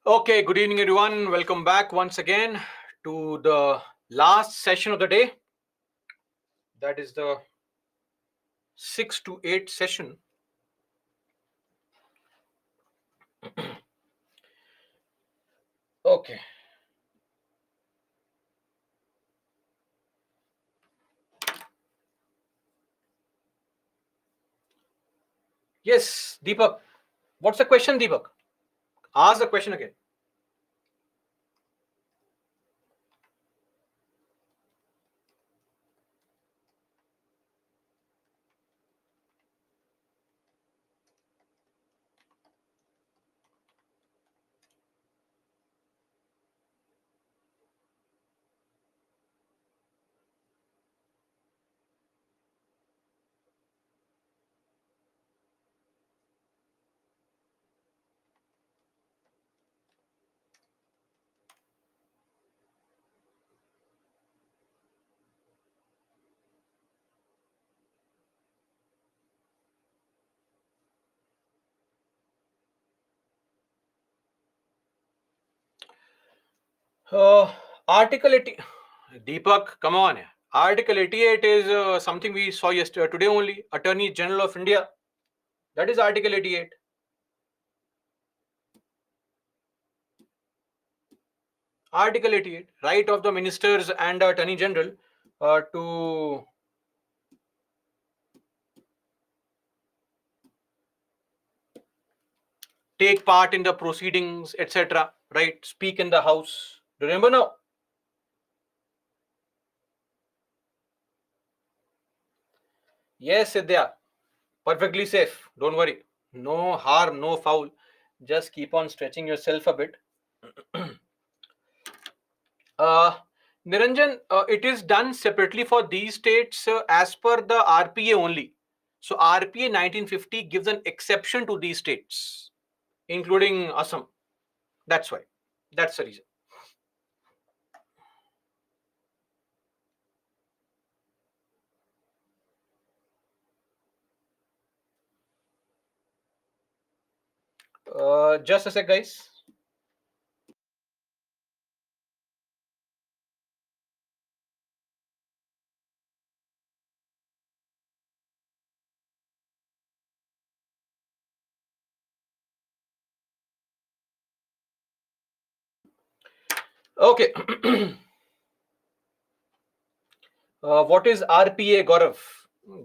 Okay, good evening, everyone. Welcome back once again to the last session of the day. That is the 6 to 8 session. Okay. Yes, Deepak. What's the question, Deepak? Ask the question again. Uh, Article 80. Deepak, come on. Article 88 is something we saw yesterday, today only. Attorney General of India. That is Article 88. Article 88, right of the ministers and Attorney General to take part in the proceedings, etc. Right? Speak in the House. Do you remember now? Yes, Sidhya. Perfectly safe. Don't worry. No harm, no foul. Just keep on stretching yourself a bit. Uh, Niranjan, it is done separately for these states as per the RPA only. So RPA 1950 gives an exception to these states, including Assam. That's why. That's the reason. Just a sec, guys. Okay. What is RPA, Gaurav?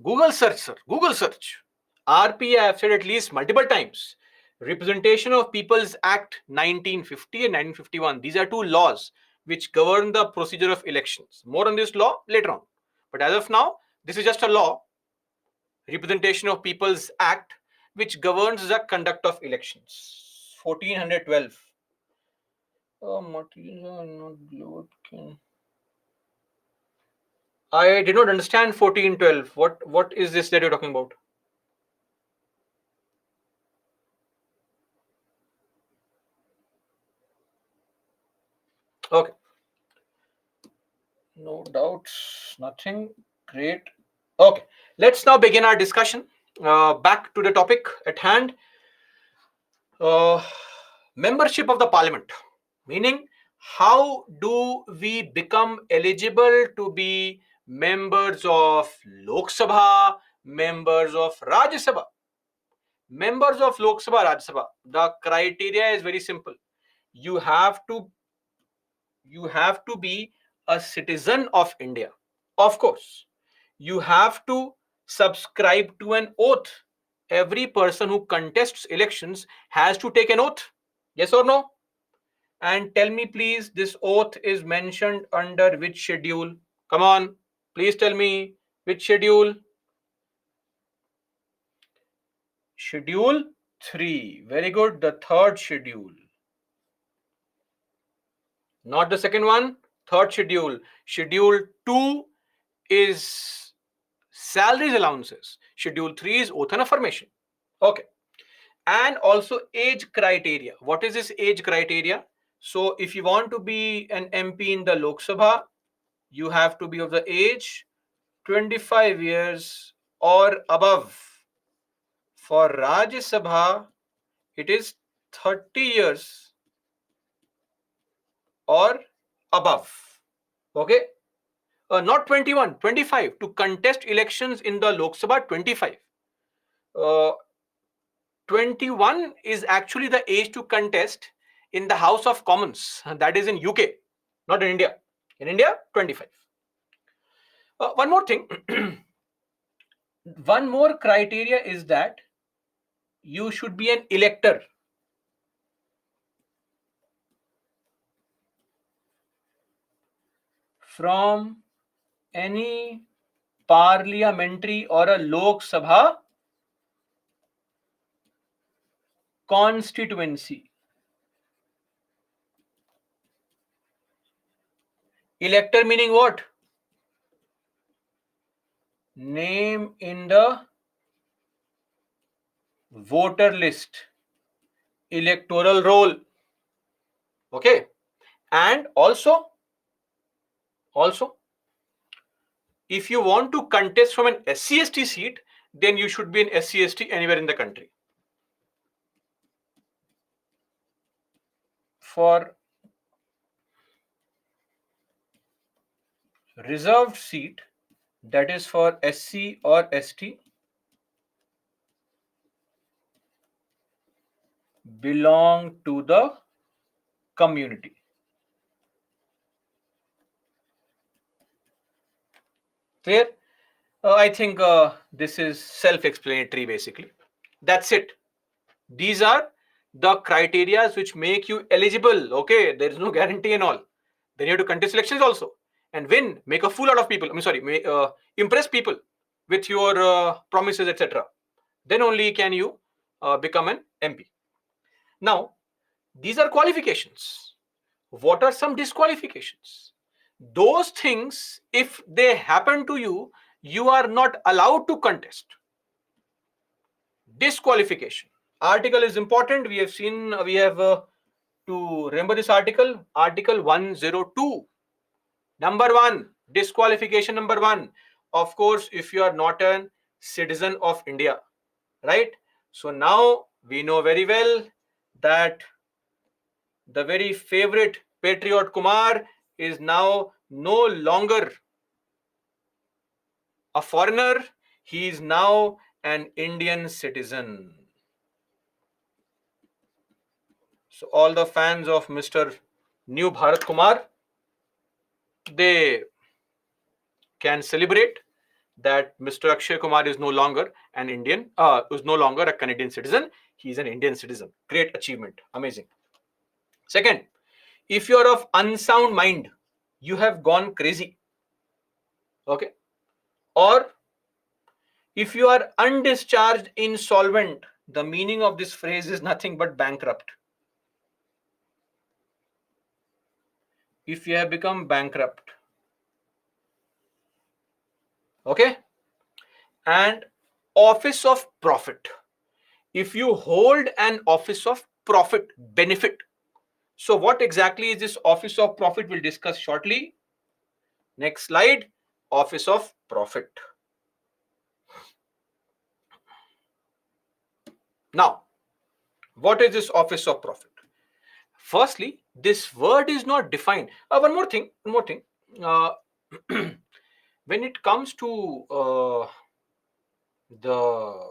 Google search, sir. Google search. RPA, I have said at least multiple times. Representation of People's Act 1950 and 1951. These are two laws which govern the procedure of elections. More on this law later on. But as of now, this is just a law, Representation of People's Act, which governs the conduct of elections. 1412. Materials are not glowed. I did not understand 1412. What is this that you're talking about? Okay. No doubts, nothing. Great. Okay. Let's now begin our discussion. Back to the topic at hand. Uh, Membership of the parliament. Meaning, how do we become eligible to be members of Lok Sabha, members of Rajya Sabha? Members of Lok Sabha, Rajya Sabha. The criteria is very simple. You have to be a citizen of India. Of course, you have to subscribe to an oath. Every person who contests elections has to take an oath. Yes or no? And tell me, please, this oath is mentioned under which schedule? Come on, please tell me which schedule? Schedule 3. Very good. The third schedule. Not the second one. Third schedule. Schedule 2 is salaries allowances. Schedule 3 is oath and affirmation. Okay. And also age criteria. What is this age criteria? So if you want to be an MP in the Lok Sabha, you have to be of the age 25 years or above. For Rajya Sabha, it is 30 years or above. Okay, not 21, 25 to contest elections in the Lok Sabha. 25. 21 is actually the age to contest in the House of Commons. That is in UK, not in India. In India, 25. One more thing. One more criteria is that you should be an elector. From any parliamentary or a Lok Sabha constituency. Elector meaning what? Name in the voter list, electoral roll. Okay, and also if you want to contest from an SC/ST seat, then you should be an SC/ST anywhere in the country. For reserved seat, that is for SC or ST, belong to the community. Clear? I think this is self-explanatory basically. That's it. These are the criteria which make you eligible. Okay, there is no guarantee and all. Then you have to contest elections also and win, make a fool out of people. Impress people with your promises, etc. Then only can you become an MP. Now, these are qualifications. What are some disqualifications? Those things, if they happen to you, you are not allowed to contest. Disqualification. Article is important. We have to remember this article. Article 102. Number one, disqualification number one. Of course, if you are not a citizen of India, right? So now we know very well that the very favorite patriot Kumar is now no longer a foreigner. He is now an Indian citizen. So all the fans of Mr. New Bharat Kumar, they can celebrate that Mr. Akshay Kumar is no longer an Indian, is no longer a Canadian citizen. He is an Indian citizen. Great achievement. Amazing. Second, if you are of unsound mind, you have gone crazy. Okay. Or if you are undischarged insolvent, the meaning of this phrase is nothing but bankrupt. If you have become bankrupt. Okay. And office of profit. If you hold an office of profit, benefit. So what exactly is this office of profit? We'll discuss shortly. Next slide. Office of profit. Now, what is this office of profit? Firstly, this word is not defined. One more thing. Uh, when it comes to the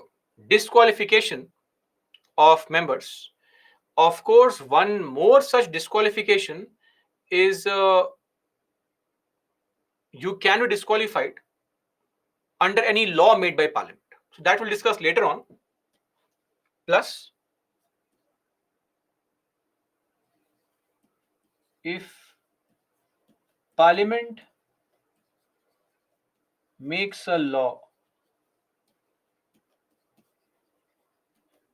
disqualification of members, of course, one more such disqualification is you can be disqualified under any law made by Parliament. So that we'll discuss later on. Plus, if Parliament makes a law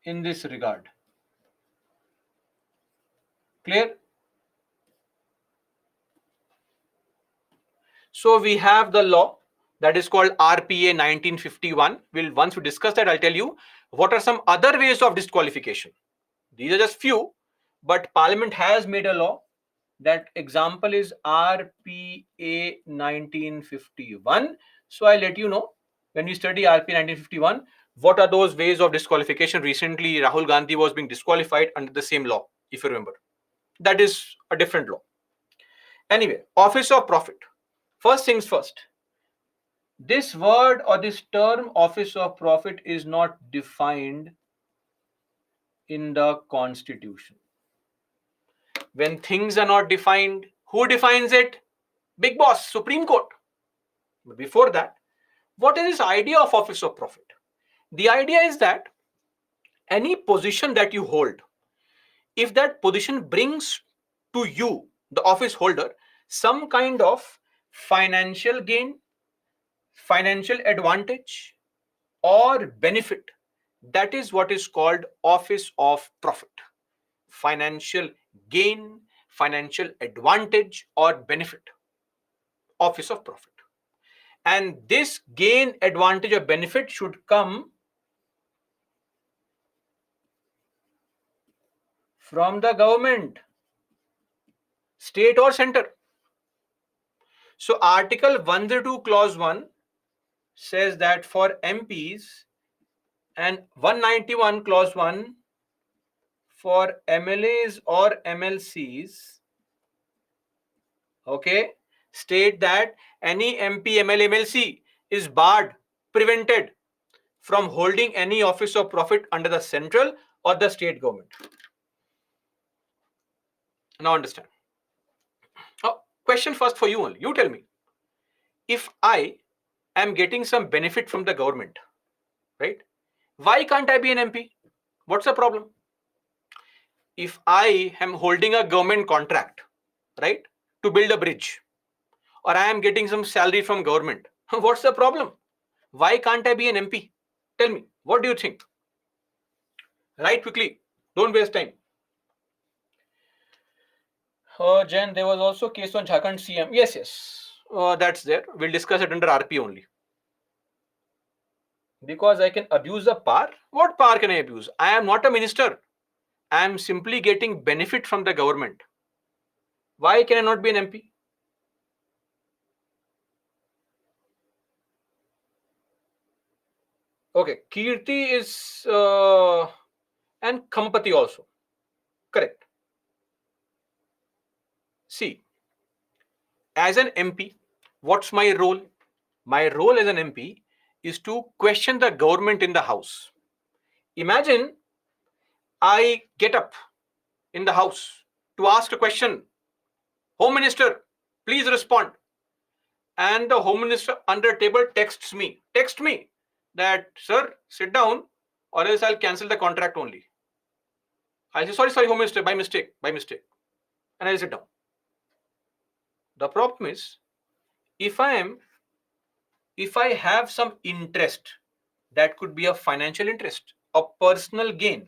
in this regard, clear? So we have the law that is called RPA 1951. Once we discuss that, I'll tell you what are some other ways of disqualification. These are just few, but Parliament has made a law. That example is RPA 1951. So I'll let you know when we study RPA 1951, what are those ways of disqualification. Recently, Rahul Gandhi was being disqualified under the same law, if you remember. That is a different law. Anyway, office of profit. First things first. This word or this term office of profit is not defined in the constitution. When things are not defined, who defines it? Big boss, Supreme Court. But before that, what is this idea of office of profit? The idea is that any position that you hold, if that position brings to you, the office holder, some kind of financial gain, financial advantage, or benefit, that is what is called office of profit. Financial gain, financial advantage, or benefit, office of profit. And this gain, advantage, or benefit should come from the government, state or center. So Article 102 Clause 1 says that for MPs and 191 Clause 1 for MLAs or MLCs, okay, state that any MP, MLA, MLC is barred, prevented from holding any office of profit under the central or the state government. Now understand. Question first for you only. You tell me, if I am getting some benefit from the government, right? Why can't I be an MP? What's the problem? If I am holding a government contract, right, to build a bridge, or I am getting some salary from government, what's the problem? Why can't I be an MP? Tell me, what do you think? Right, quickly. Don't waste time. Jen, there was also a case on Jharkhand CM. Yes, yes. That's there. We'll discuss it under RP only. Because I can abuse the power. What power can I abuse? I am not a minister. I am simply getting benefit from the government. Why can I not be an MP? Okay, Kirti is and Khampati also. Correct. See, as an MP, what's my role? My role as an MP is to question the government in the house. Imagine I get up in the house to ask a question. Home Minister, please respond. And the Home Minister under table texts me. Text me that, sir, sit down or else I'll cancel the contract only. I say, sorry, Home Minister, by mistake. And I'll sit down. The problem is, if I have some interest, that could be a financial interest, a personal gain,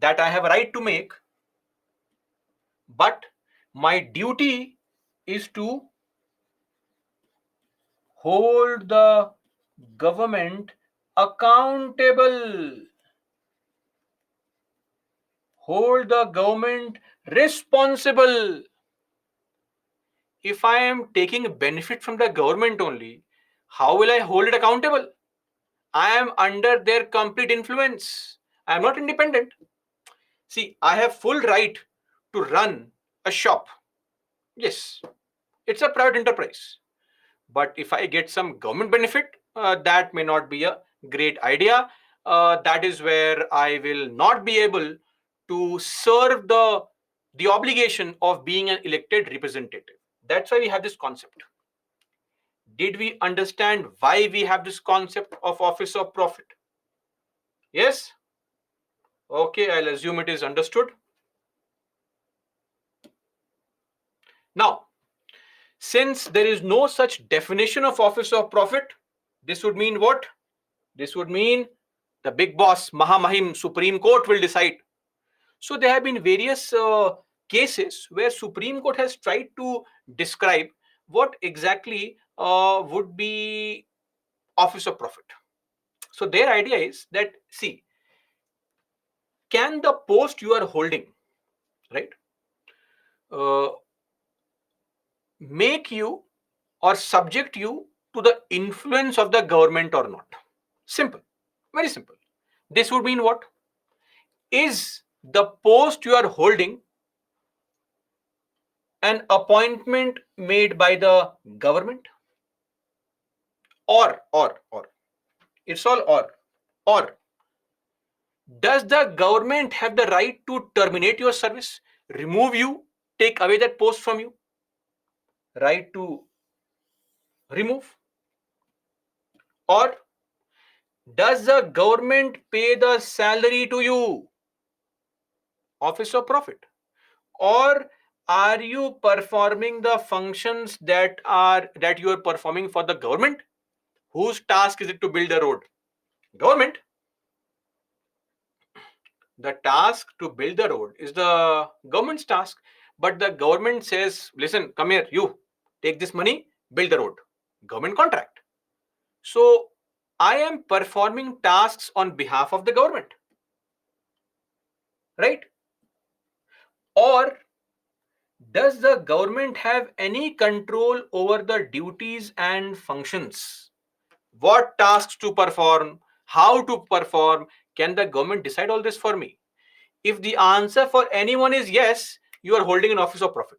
that I have a right to make, but my duty is to hold the government accountable, hold the government responsible. If I am taking benefit from the government only, how will I hold it accountable? I am under their complete influence. I am not independent. See, I have full right to run a shop. Yes, it's a private enterprise. But if I get some government benefit, that may not be a great idea. That is where I will not be able to serve the obligation of being an elected representative. That's why we have this concept. Did we understand why we have this concept of office of profit? Yes? Okay, I'll assume it is understood. Now, since there is no such definition of office of profit, this would mean what? This would mean the big boss, Mahamahim, Supreme Court will decide. So there have been various cases where Supreme Court has tried to describe what exactly would be office of profit. So their idea is that, see, can the post you are holding, right, uh, make you or subject you to the influence of the government or not? Simple, very simple. This would mean what? Is the post you are holding an appointment made by the government? Or it's all or does the government have the right to terminate your service, remove you, take away that post from you? Right to remove? Or does the government pay the salary to you, office of profit? Or are you performing the functions that you are performing for the government? Whose task is it to build a road? Government. The task to build the road is the government's task, but the government says, listen, come here, you take this money, build the road. Government contract. So I am performing tasks on behalf of the government, right? Or does the government have any control over the duties and functions? What tasks to perform, how to perform? Can the government decide all this for me? If the answer for anyone is yes, you are holding an office of profit,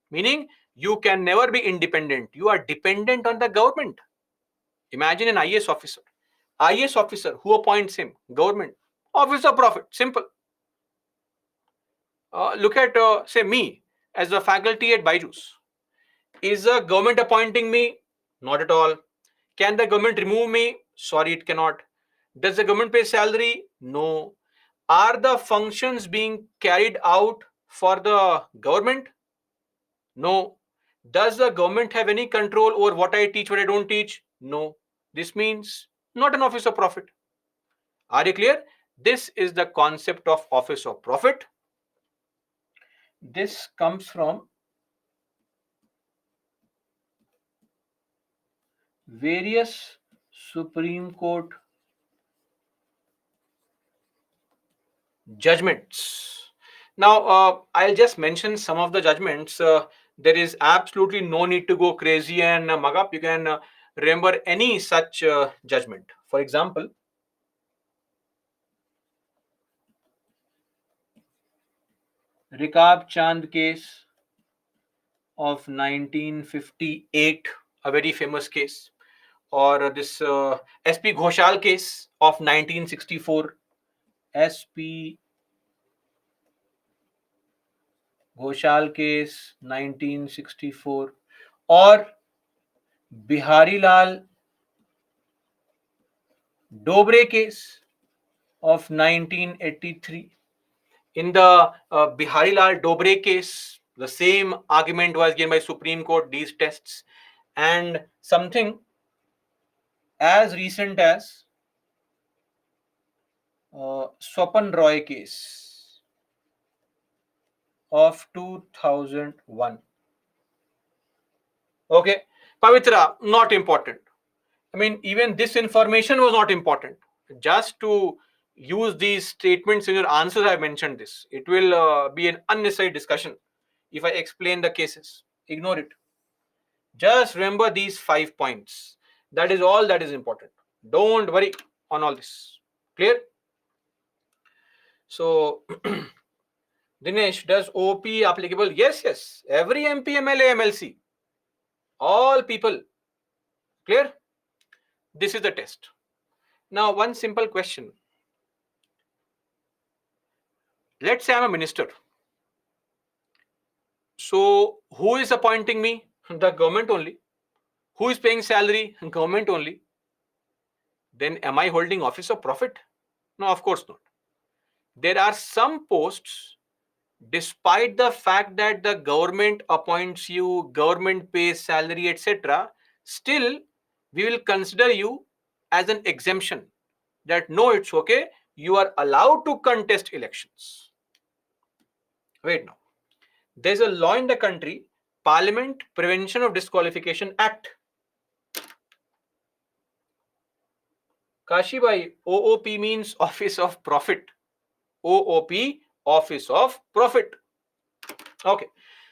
meaning you can never be independent. You are dependent on the government. Imagine an IAS officer. IAS officer, who appoints him? Government. Office of profit. Simple. Look at, say, me as a faculty at Byju's. Is the government appointing me? Not at all. Can the government remove me? Sorry, it cannot. Does the government pay salary? No. Are the functions being carried out for the government? No. Does the government have any control over what I teach, what I don't teach? No. This means not an office of profit. Are you clear? This is the concept of office of profit. This comes from various Supreme Court judgments. Now, I'll just mention some of the judgments. There is absolutely no need to go crazy and mug up. You can remember any such judgment. For example, Rikab Chand case of 1958, a very famous case, or this SP Ghoshal case of 1964, SP Ghoshal case 1964, or Bihari Lal Dobre case of 1983. In the Bihari Lal Dobre case, the same argument was given by Supreme Court, these tests, and something as recent as Swapan Roy case of 2001. Okay, Pavitra, not important. I mean, even this information was not important. Just to use these statements in your answers, I mentioned this. It will be an unnecessary discussion if I explain the cases. Ignore it. Just remember these 5 points. That is all that is important. Don't worry on all this. Clear? So, Dinesh, does OP applicable? Yes, yes. Every MP, MLA, MLC, all people. Clear? This is the test. Now, one simple question. Let's say I'm a minister. So, who is appointing me? The government only. Who is paying salary? Government only. Then am I holding office of profit? No, of course not. There are some posts, despite the fact that the government appoints you, government pays salary, etc., still we will consider you as an exemption. That no, it's okay. You are allowed to contest elections. Wait now. There's a law in the country, Parliament Prevention of Disqualification Act. Kashibai, OOP means Office of Profit. OOP, Office of Profit. Okay.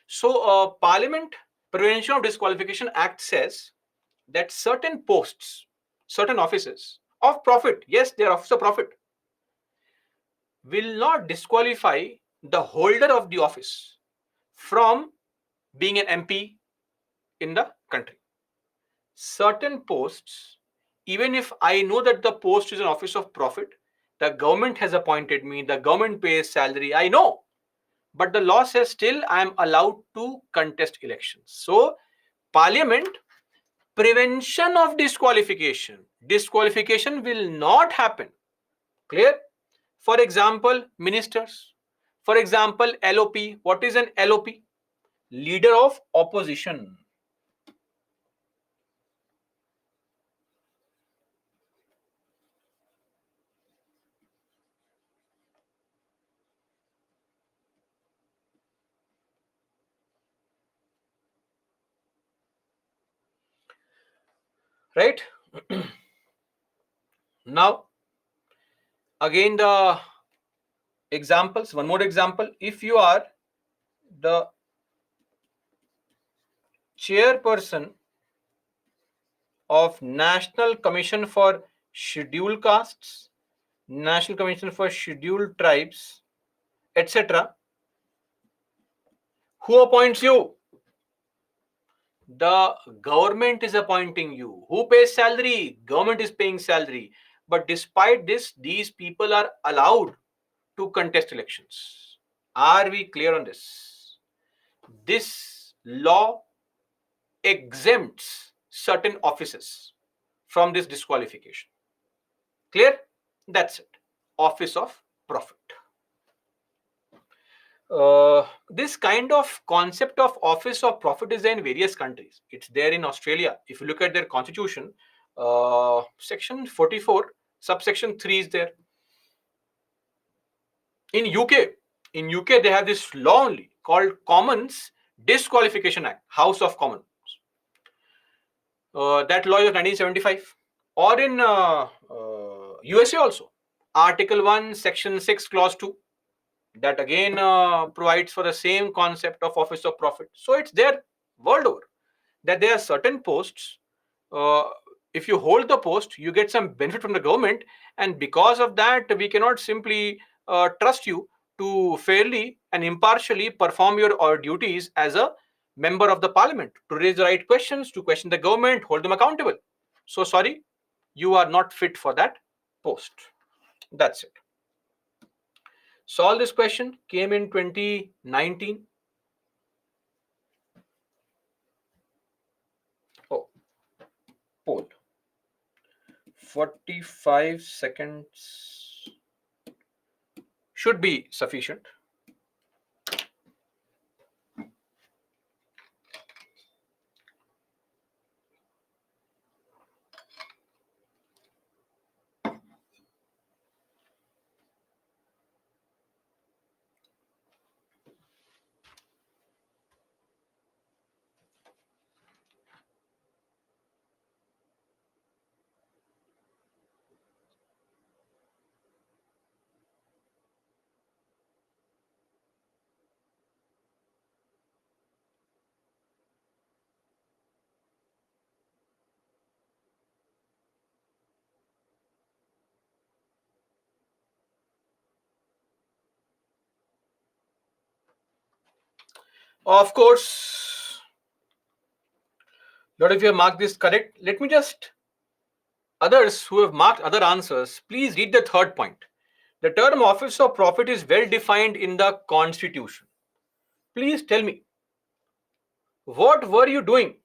So, Parliament Prevention of Disqualification Act says that certain posts, certain offices of profit, yes, they are office of profit, will not disqualify the holder of the office from being an MP in the country. Certain posts, even if I know that the post is an office of profit, the government has appointed me, the government pays salary, I know, but the law says still I am allowed to contest elections. So, Parliament, prevention of disqualification will not happen. Clear? For example, ministers. For example, LOP. What is an LOP? Leader of opposition. Right? Now, again, the examples. One more example. If you are the chairperson of National Commission for Scheduled Castes, National Commission for Scheduled Tribes, etc., who appoints you? The government is appointing you. Who pays salary? Government is paying salary. But despite this, these people are allowed to contest elections. Are we clear on this? This law exempts certain offices from this disqualification. Clear? That's it. Office of profit. This kind of concept of office of profit is there in various countries. It's there in Australia. If you look at their constitution, section 44, subsection 3 is there. In UK, they have this law only called Commons Disqualification Act, House of Commons. That law is of 1975. Or in USA also, Article 1, Section 6, Clause 2. That again provides for the same concept of office of profit. So it's there world over that there are certain posts. Uh, if you hold the post, you get some benefit from the government, and because of that, we cannot simply trust you to fairly and impartially perform your duties as a member of the parliament, to raise the right questions, to question the government, hold them accountable. So sorry, you are not fit for that post. That's it. Solve this question came in 2019. Oh, poll. 45 seconds should be sufficient. Of course, lot of you have marked this correct. Let me just, others who have marked other answers, please read the third point. The term office of profit is well defined in the constitution. Please tell me, what were you doing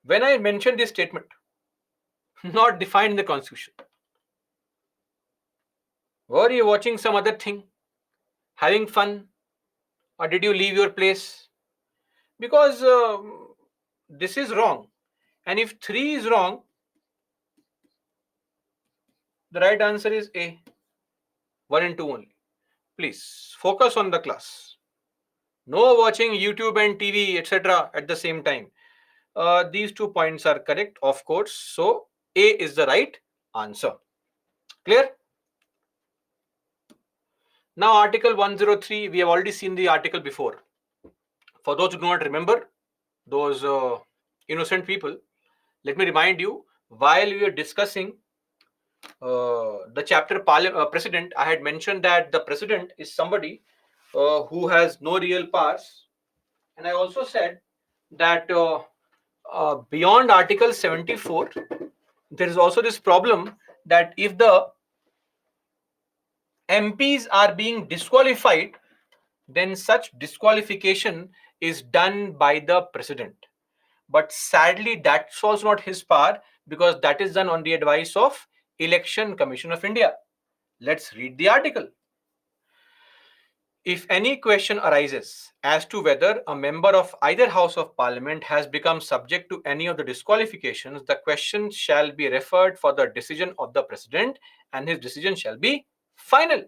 when I mentioned this statement? Not defined in the constitution. Were you watching some other thing, having fun, or did you leave your place? Because this is wrong. And if 3 is wrong, the right answer is A. 1 and 2 only. Please focus on the class. No watching YouTube and TV, etc. at the same time. These 2 points are correct, of course. So A is the right answer. Clear? Now, Article 103, we have already seen the article before. For those who do not remember, those innocent people, let me remind you, while we are discussing the chapter president, I had mentioned that the president is somebody who has no real powers, and I also said that beyond Article 74, there is also this problem that if the MPs are being disqualified, then such disqualification is done by the president. But sadly, that's also not his power, because that is done on the advice of Election Commission of India. Let's read the article. If any question arises as to whether a member of either House of Parliament has become subject to any of the disqualifications, the question shall be referred for the decision of the President, and his decision shall be final.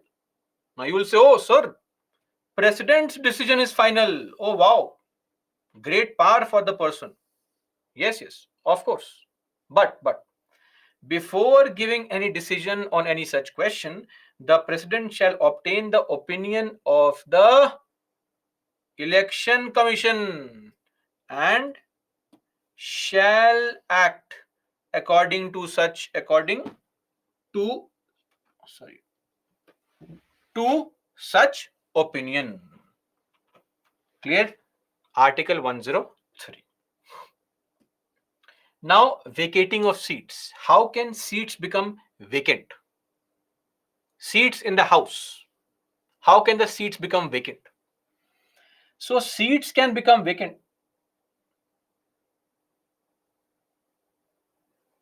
Now you will say, oh, sir, President's decision is final. Oh, wow. Great power for the person. Yes, yes, of course. But before giving any decision on any such question, the President shall obtain the opinion of the Election Commission and shall act according to sorry to such opinion. Clear? Article 103. Now, vacating of seats. How can seats become vacant? Seats in the house. How can the seats become vacant? So, seats can become vacant.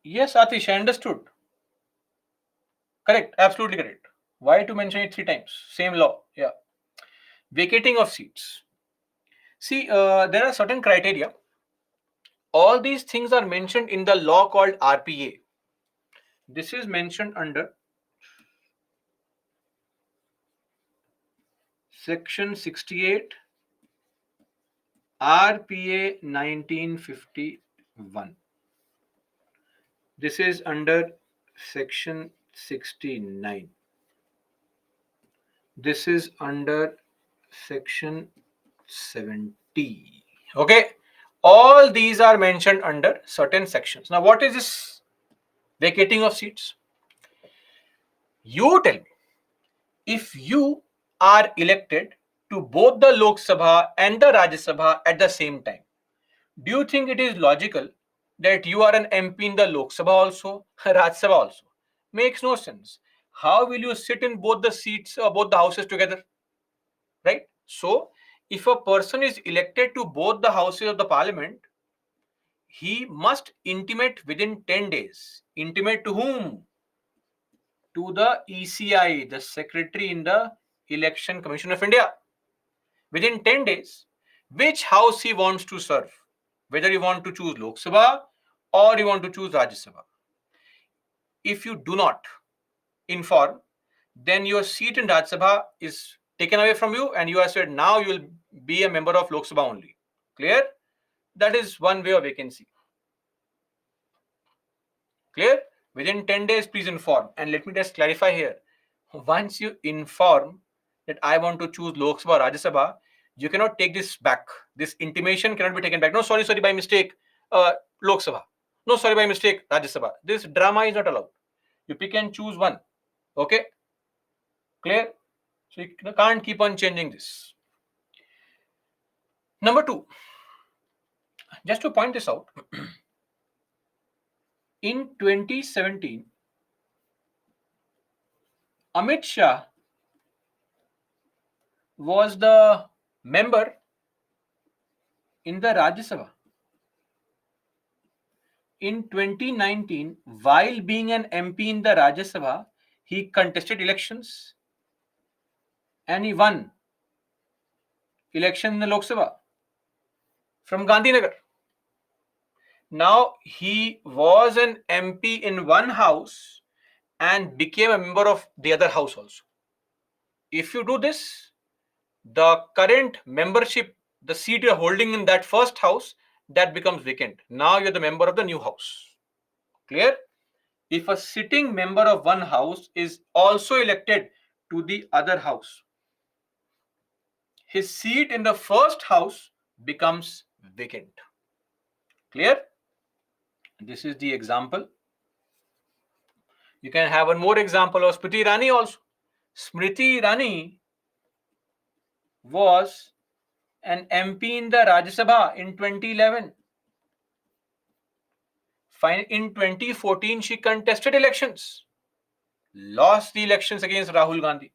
Yes, Atish, I understood. Correct, absolutely correct. Why to mention it three times? Same law. Yeah. Vacating of seats. See, there are certain criteria. All these things are mentioned in the law called RPA. This is mentioned under Section 68 RPA 1951. This is under Section 69. This is under Section 70. Okay. All these are mentioned under certain sections. Now, what is this vacating of seats? You tell me, if you are elected to both the Lok Sabha and the Rajya Sabha at the same time, do you think it is logical that you are an MP in the Lok Sabha also, Rajya Sabha also? Makes no sense. How will you sit in both the seats, both the houses together? Right? So, if a person is elected to both the houses of the parliament, he must intimate within 10 days. Intimate to whom? To the ECI, the secretary in the Election Commission of India. Within 10 days, which house he wants to serve. Whether you want to choose Lok Sabha or you want to choose Rajya Sabha. If you do not inform, then your seat in Rajya Sabha is taken away from you, and you are said now you will be a member of Lok Sabha only. Clear? That is one way of vacancy. Clear? Within 10 days, please inform. And let me just clarify here. Once you inform that I want to choose Lok Sabha or Rajya Sabha, you cannot take this back. This intimation cannot be taken back. No, sorry, by mistake, Lok Sabha. No, sorry, by mistake, Rajya Sabha. This drama is not allowed. You pick and choose one. Okay? Clear? So you can't keep on changing this. Number two, just to point this out, in 2017, Amit Shah was the member in the Rajya Sabha. In 2019, while being an MP in the Rajya Sabha, he contested elections and he won election in the Lok Sabha from Gandhinagar. Now he was an MP in one house and became a member of the other house also. If you do this, the current membership, the seat you're holding in that first house, that becomes vacant. Now you're the member of the new house. Clear? If a sitting member of one house is also elected to the other house, his seat in the first house becomes vacant. Clear? This is the example. You can have one more example of Smriti Irani also. Smriti Irani was an MP in the Rajya Sabha in 2011. In 2014, she contested elections, lost the elections against Rahul Gandhi.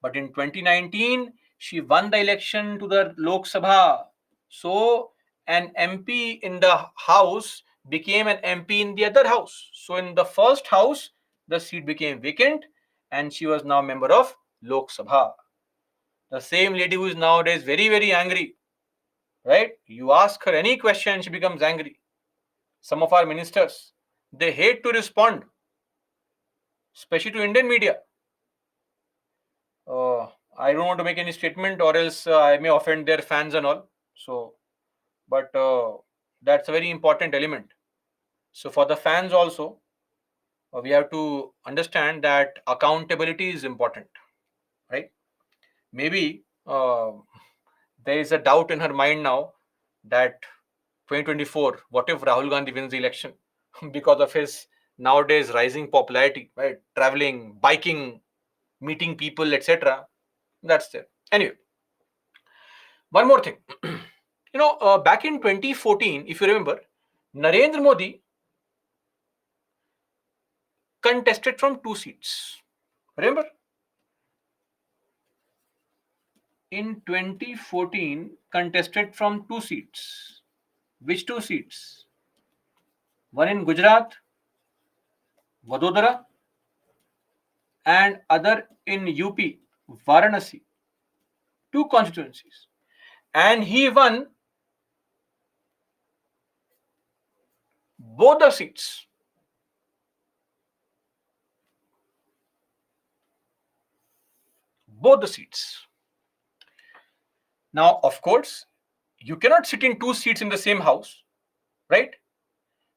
But in 2019, she won the election to the Lok Sabha. So, an MP in the house became an MP in the other house. So, in the first house, the seat became vacant and she was now member of Lok Sabha. The same lady who is nowadays very, very angry, right? You ask her any question, she becomes angry. Some of our ministers, they hate to respond, especially to Indian media. I don't want to make any statement or else I may offend their fans and all. So, but that's a very important element. So, for the fans also, we have to understand that accountability is important, right? Maybe there is a doubt in her mind now that 2024, what if Rahul Gandhi wins the election because of his nowadays rising popularity, right? Traveling, biking, meeting people, etc. That's there. Anyway, one more thing. Back in 2014, if you remember, Narendra Modi contested from two seats. Remember? In 2014, contested from two seats. Which two seats? One in Gujarat, Vadodara, and other in UP, Varanasi. Two constituencies. And he won both the seats. Both the seats. Now, of course, you cannot sit in two seats in the same house, right?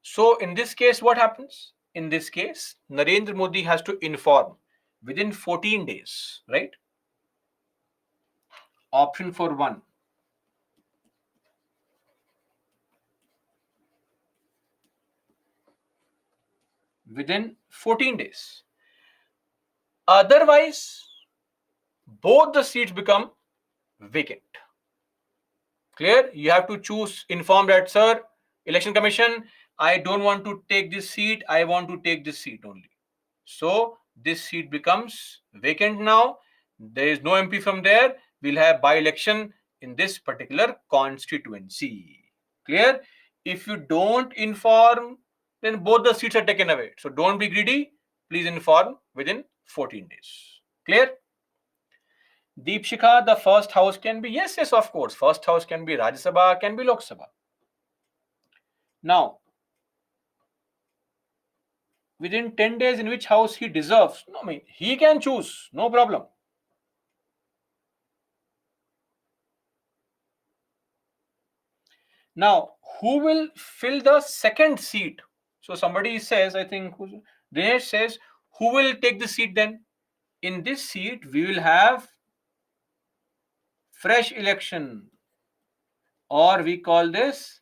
So, in this case, what happens? In this case, Narendra Modi has to inform within 14 days, right? Option for one. Within 14 days. Otherwise, both the seats become vacant. Clear? You have to choose, inform that, sir, election commission, I don't want to take this seat, I want to take this seat only. So this seat becomes vacant now. There is no MP from there. We'll have by-election in this particular constituency. Clear? If you don't inform, then both the seats are taken away. So don't be greedy. Please inform within 14 days. Clear? Deepshikha, the first house can be, yes, of course. First house can be Rajya Sabha, can be Lok Sabha. Now, within 10 days, in which house he deserves, no, I mean, he can choose, no problem. Now, who will fill the second seat? So somebody says, I think, Dinesh says, who will take the seat then? In this seat, we will have fresh election, or we call this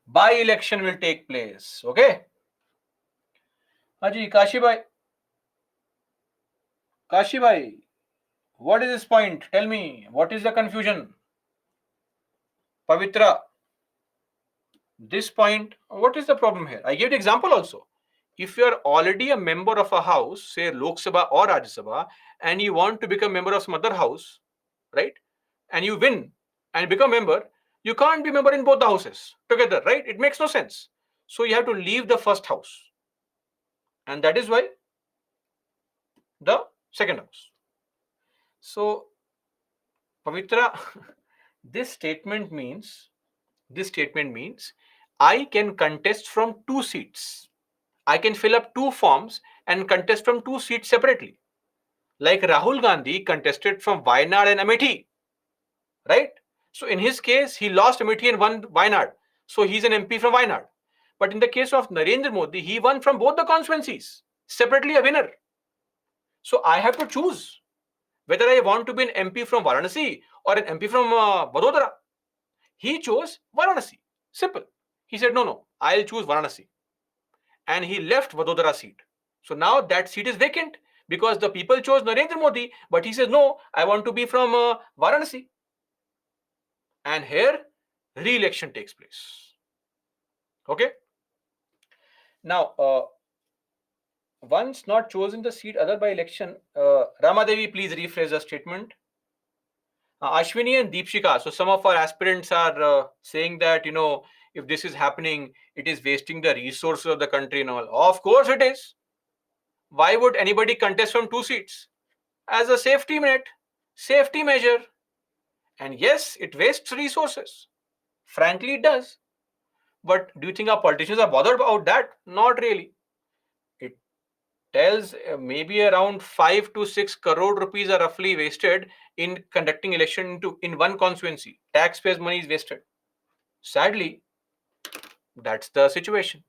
by-election will take place. Okay? Haji, Kashi bhai, what is this point? Tell me, what is the confusion? Pavitra, this point, what is the problem here? I gave the example also. If you are already a member of a house, say Lok Sabha or Rajya Sabha, and you want to become member of some other house, right? And you win and become member, you can't be member in both the houses together, right? It makes no sense. So you have to leave the first house. And that is why the second house. So, Pavitra, this statement means I can contest from two seats. I can fill up two forms and contest from two seats separately. Like Rahul Gandhi contested from Wayanad and Amethi, right? So in his case, he lost Amethi and won Wayanad. So he's an MP from Wayanad. But in the case of Narendra Modi, he won from both the constituencies, separately a winner. So I have to choose whether I want to be an MP from Varanasi or an MP from Vadodara. He chose Varanasi. Simple. He said, no, no, I'll choose Varanasi. And he left Vadodara seat. So now that seat is vacant because the people chose Narendra Modi, but he says, no, I want to be from Varanasi. And here, re-election takes place. Okay. Now, once not chosen the seat other by election, Ramadevi, please rephrase the statement. Ashwini and Deepshika. So some of our aspirants are saying that, if this is happening, it is wasting the resources of the country and all. Of course it is. Why would anybody contest from two seats? As a safety net, safety measure. And yes, it wastes resources. Frankly, it does. But do you think our politicians are bothered about that? Not really. It tells maybe around 5 to 6 crore rupees are roughly wasted in conducting election in one constituency. Taxpayers' money is wasted. Sadly, that's the situation.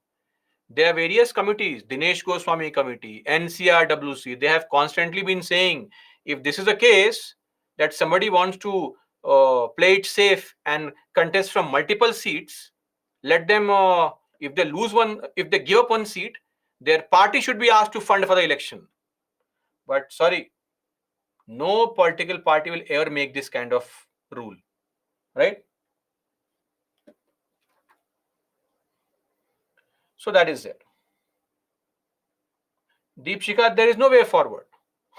There are various committees, Dinesh Goswami Committee, NCRWC, they have constantly been saying if this is the case that somebody wants to play it safe and contest from multiple seats, let them, if they lose one, if they give up one seat, their party should be asked to fund for the election. But sorry, no political party will ever make this kind of rule, right? So that is it. Deepshika, there is no way forward.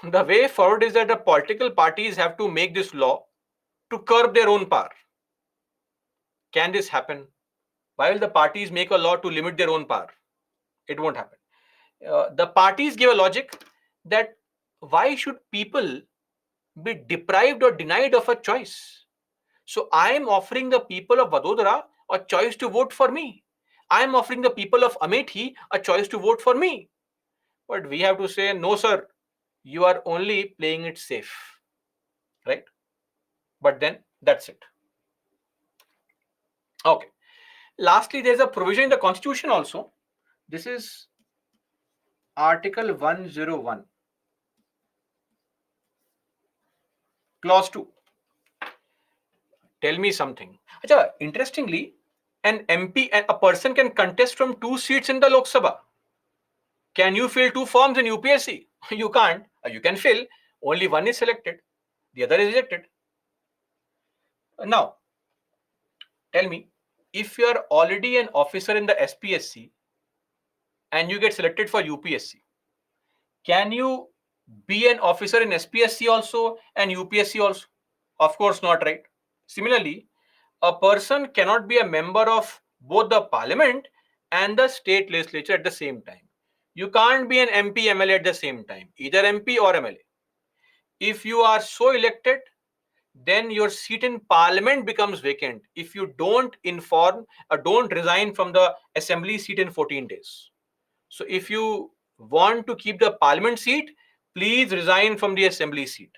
The way forward is that the political parties have to make this law to curb their own power. Can this happen? Why will the parties make a law to limit their own power? It won't happen. The parties give a logic that why should people be deprived or denied of a choice? So I am offering the people of Vadodara a choice to vote for me. I am offering the people of Amethi a choice to vote for me. But we have to say, no, sir, you are only playing it safe, right? But then that's it. Okay. Lastly, there's a provision in the constitution also. This is Article 101, Clause 2. Tell me something. Achha, interestingly, an MP, a person can contest from two seats in the Lok Sabha. Can you fill two forms in UPSC? You can't. You can fill. Only one is selected. The other is rejected. Now, tell me, if you are already an officer in the SPSC and you get selected for UPSC, can you be an officer in SPSC also and UPSC also? Of course not, right? Similarly, a person cannot be a member of both the parliament and the state legislature at the same time. You can't be an MP, MLA at the same time, either MP or MLA. If you are so elected, then your seat in parliament becomes vacant if you don't inform or don't resign from the assembly seat in 14 days. So if you want to keep the parliament seat, please resign from the assembly seat.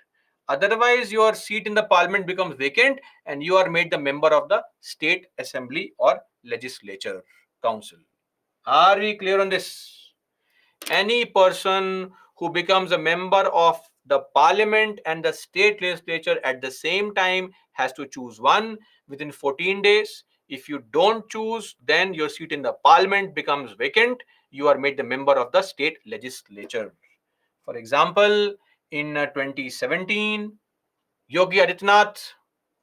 Otherwise, your seat in the parliament becomes vacant and you are made the member of the state assembly or legislature council. Are we clear on this? Any person who becomes a member of the parliament and the state legislature at the same time has to choose one within 14 days. If you don't choose, then your seat in the parliament becomes vacant. You are made the member of the state legislature. For example, in 2017, Yogi Adityanath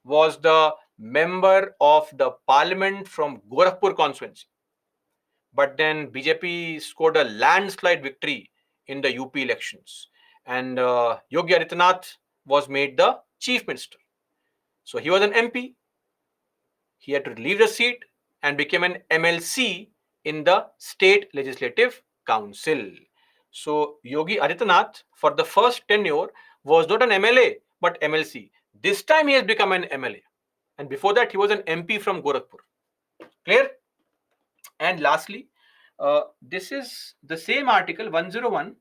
was the member of the parliament from Gorakhpur constituency. But then BJP scored a landslide victory in the UP elections, and Yogi Adityanath was made the chief minister. So he was an MP. He had to leave the seat and became an MLC in the state legislative council. So Yogi Adityanath, for the first tenure, was not an MLA but MLC. This time he has become an MLA, and before that he was an MP from Gorakhpur. Clear? And lastly, this is the same article 101,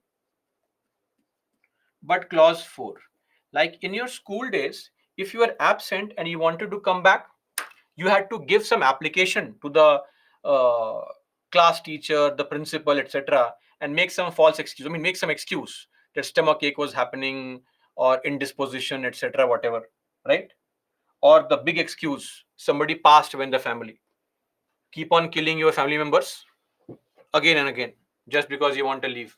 but clause 4. Like in your school days, if you were absent and you wanted to come back, you had to give some application to the uh, class teacher, the principal, etc., and make some false excuse. I mean, make some excuse that stomach ache was happening or indisposition, etc., whatever, right? Or the big excuse, somebody passed away in the family. keep on killing your family members again and again just because you want to leave.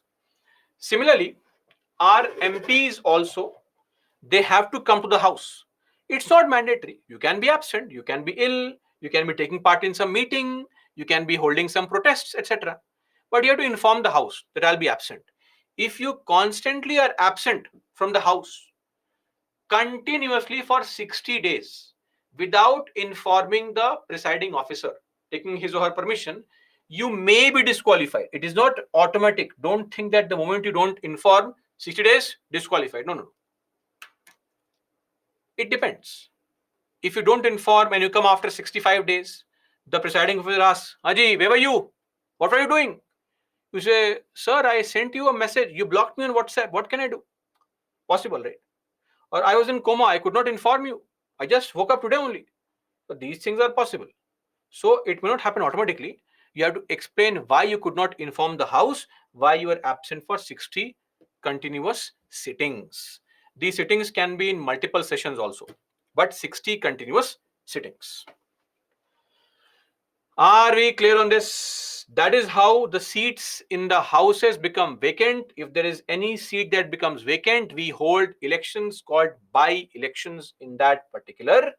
Similarly, our MPs also, they have to come to the house. It's not mandatory. You can be absent, you can be ill, you can be taking part in some meeting, you can be holding some protests, etc. But you have to inform the house that I'll be absent. If you constantly are absent from the house continuously for 60 days without informing the presiding officer, taking his or her permission, you may be disqualified. It is not automatic. Don't think that the moment you don't inform, 60 days disqualified. No, no. It depends. If you don't inform and you come after 65 days, the presiding officer asks, Haji, where were you? What were you doing? You say, Sir, I sent you a message. You blocked me on WhatsApp. What can I do? Possible, right? Or I was in coma. I could not inform you. I just woke up today only. So these things are possible. So it may not happen automatically. You have to explain why you could not inform the house, why you were absent for 60 continuous sittings. These sittings can be in multiple sessions also, but 60 continuous sittings. Are we clear on this? That is how the seats in the houses become vacant. If there is any seat that becomes vacant, we hold elections called by elections in that particular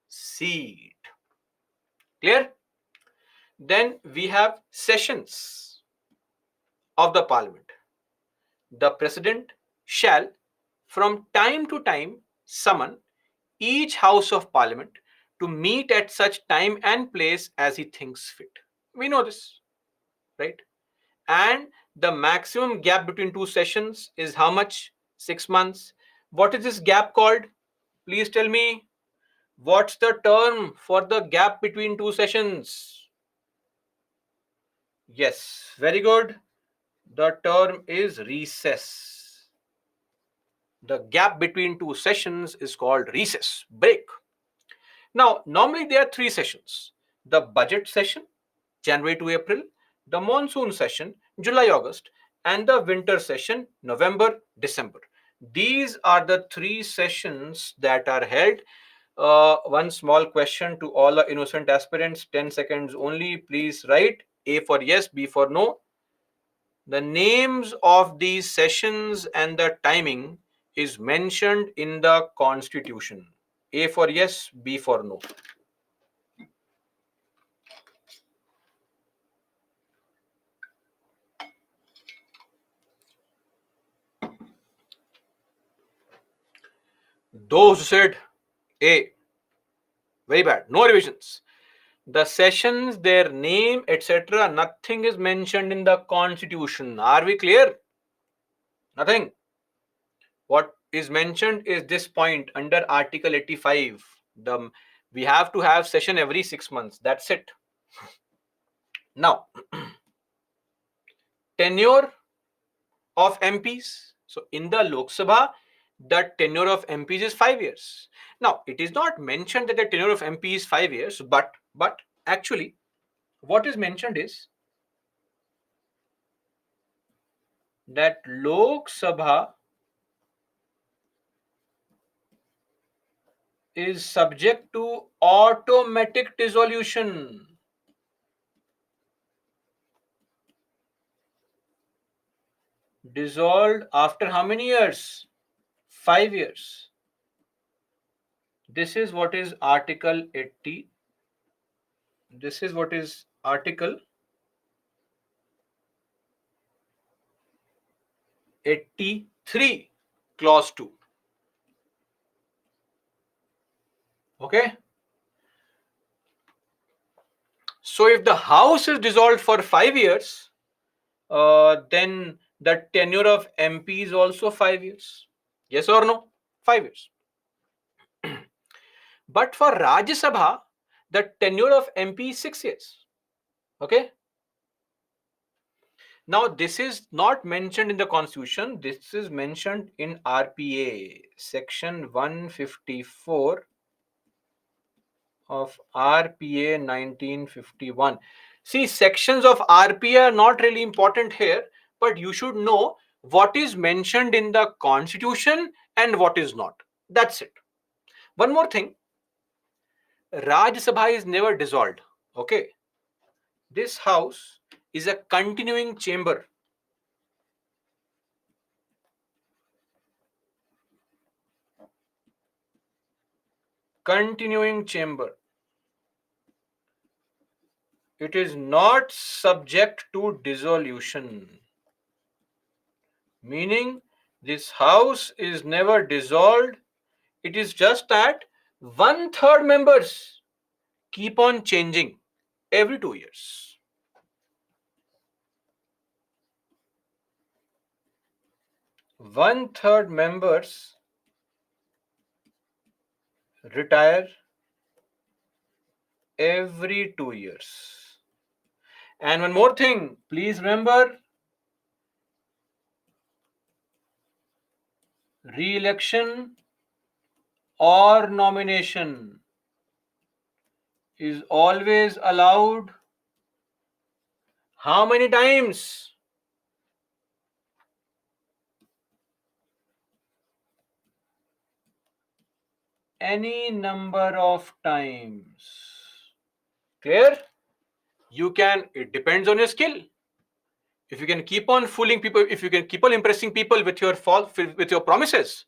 seat. Clear? Then we have sessions of the parliament. The president shall from time to time summon each house of parliament to meet at such time and place as he thinks fit. We know this, right? And the maximum gap between two sessions is how much? 6 months. What is this gap called? Please tell me. What's the term for the gap between two sessions? Yes, very good. The term is recess. The gap between two sessions is called recess, break. Now, normally there are three sessions: the budget session, January to April, the monsoon session, July, August, and the winter session, November, December. These are the three sessions that are held. One small question to all the innocent aspirants, 10 seconds only. Please write A for yes, B for no. The names of these sessions and the timing is mentioned in the constitution. A for yes, B for no. Those who said A, very bad, no revisions. The sessions, their name, etc., nothing is mentioned in the constitution. Are we clear? Nothing. What is mentioned is this point under Article 85. We have to have session every 6 months. That's it. Now, tenure of MPs. So in the Lok Sabha, the tenure of MPs is 5 years. Now, it is not mentioned that the tenure of MP is 5 years, but actually, what is mentioned is that Lok Sabha is subject to automatic dissolution. Dissolved after how many years? 5 years. This is what is Article 80. This is what is Article 83, Clause 2. Okay. So if the House is dissolved for 5 years, then the tenure of MP is also 5 years. Yes or no? 5 years. But for Rajya Sabha, the tenure of MP is 6 years. Okay. Now, this is not mentioned in the Constitution. This is mentioned in RPA, Section 154 of RPA 1951. See, sections of RPA are not really important here, but you should know what is mentioned in the Constitution and what is not. That's it. One more thing, Rajya Sabha is never dissolved. Okay. This house is a continuing chamber. Continuing chamber. It is not subject to dissolution. Meaning, this house is never dissolved. It is just that one third members keep on changing every 2 years. One third members retire every 2 years. And one more thing, please remember, re-election or nomination is always allowed how many times? Any number of times. Clear? You can, it depends on your skill. If you can keep on fooling people, if you can keep on impressing people with your with your promises,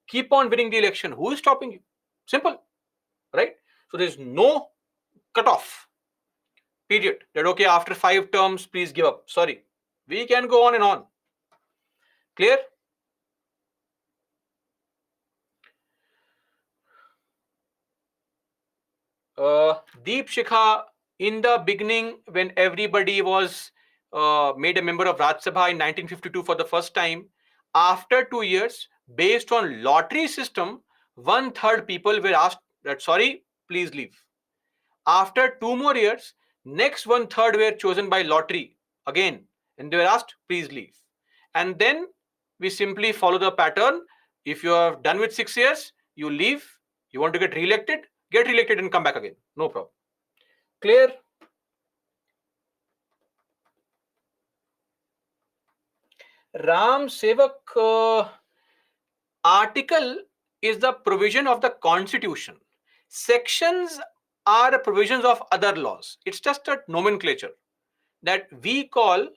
keep on winning the election. Who is stopping you? Simple, right? So there's no cutoff period that okay, after 5 terms, please give up. Sorry, we can go on and on. Clear? Deep Shikha, in the beginning, when everybody was made a member of Rajya Sabha in 1952 for the first time, after 2 years, based on lottery system, one third people were asked that sorry, please leave. After 2 more years, next one third were chosen by lottery again, and they were asked please leave. And then we simply follow the pattern. If you are done with 6 years, you leave. You want to get reelected and come back again. No problem. Clear? Ram Sevak article is the provision of the constitution. Sections are provisions of other laws. It's just a nomenclature that we call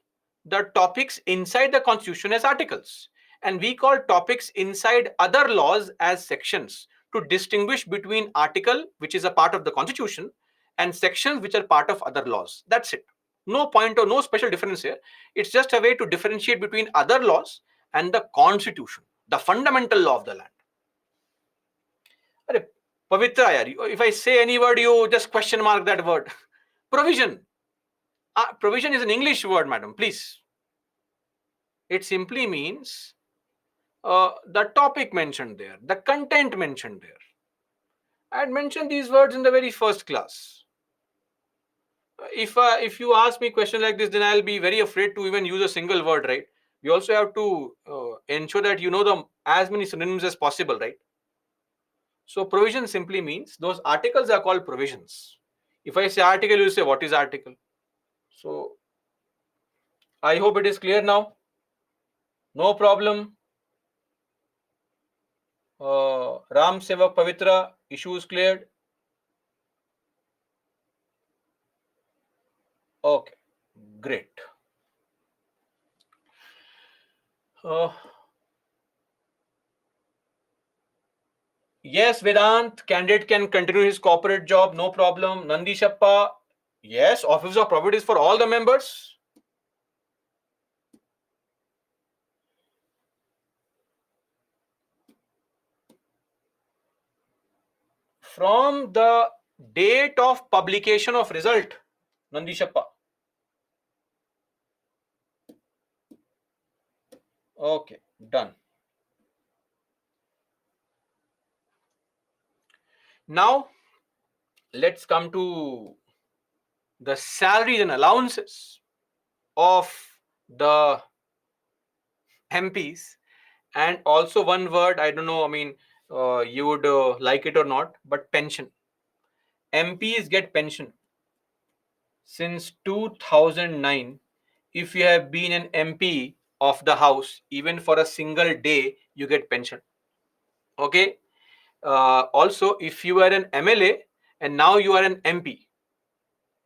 the topics inside the constitution as articles, and we call topics inside other laws as sections to distinguish between article, which is a part of the constitution, and sections which are part of other laws. That's it. No point or no special difference here. It's just a way to differentiate between other laws and the constitution, the fundamental law of the land. Arre, Pavitra, yaar, if I say any word, you just question mark that word. Provision. Provision is an English word, madam, please. It simply means the topic mentioned there, the content mentioned there. I had mentioned these words in the very first class. If you ask me a question like this, then I'll be very afraid to even use a single word, right? We also have to ensure that you know the as many synonyms as possible, right? So provision simply means those articles are called provisions. If I say article, you say what is article. So I hope it is clear now. No problem. Ram Sevak Pavitra, issues cleared. Okay, great. Uh, yes, Vedant, candidate can continue his corporate job, no problem. Nandi Shappa, yes, Office of Profit is for all the members. From the date of publication of result, Nandi Shappa. Okay, done. Now, let's come to the salaries and allowances of the MPs. And also one word, I don't know, I mean, you would like it or not, but pension. MPs get pension since 2009. If you have been an MP of the house, even for a single day, you get pension. Okay. Also, if you are an MLA and now you are an MP,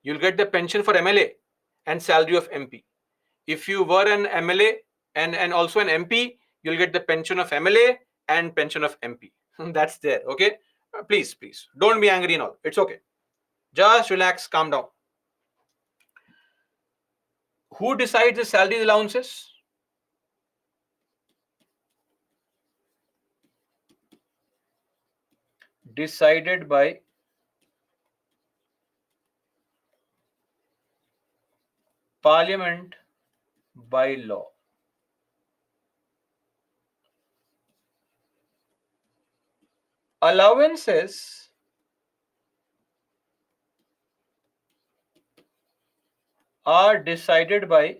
you'll get the pension for MLA and salary of MP. If you were an MLA and also an MP, you'll get the pension of MLA and pension of MP. That's there. Okay. Please, don't be angry and all. It's okay. Just relax, calm down. Who decides the salary allowances? Decided by Parliament by law. Allowances are decided by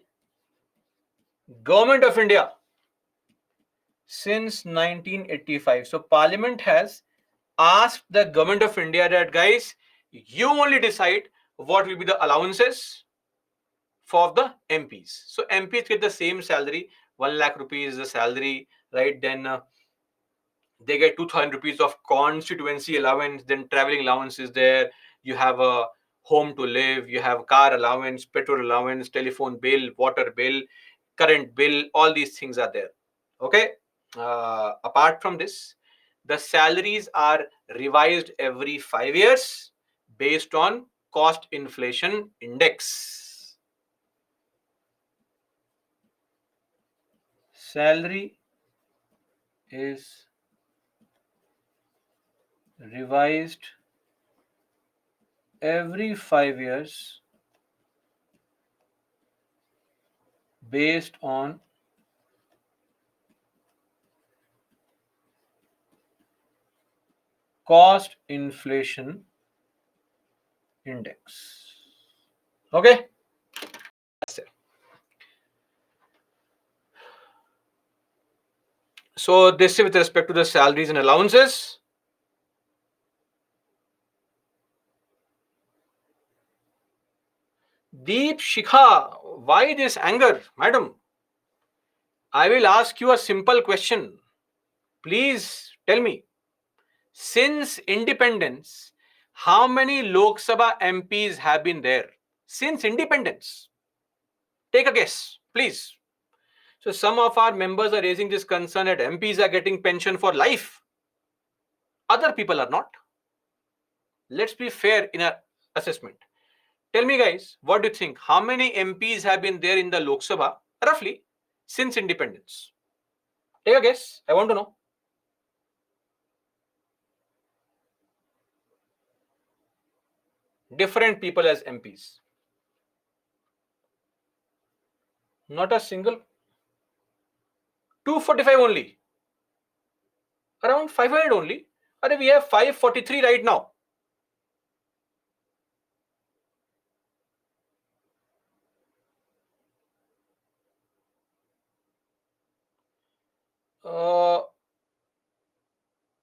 Government of India since 1985. So Parliament has asked the Government of India that, guys, you only decide what will be the allowances for the MPs. So MPs get the same salary, 1 lakh rupees is the salary, right? Then they get 2,000 rupees of constituency allowance. Then traveling allowance is there. You have a home to live, you have car allowance, petrol allowance, telephone bill, water bill, current bill, all these things are there. Okay. Apart from this, the salaries are revised every 5 years based on cost inflation index. Salary is revised every 5 years based on cost inflation index. Okay. That's it. So this is with respect to the salaries and allowances. Deep Shikha, why this anger, madam? I will ask you a simple question. Please tell me. Since independence, how many Lok Sabha MPs have been there? Since independence. Take a guess, please. So some of our members are raising this concern that MPs are getting pension for life. Other people are not. Let's be fair in our assessment. Tell me, guys, what do you think? How many MPs have been there in the Lok Sabha, roughly, since independence? Take a guess. I want to know. Different people as MPs. Not a single. 245 only. Around 500 only. And we have 543 right now. Uh,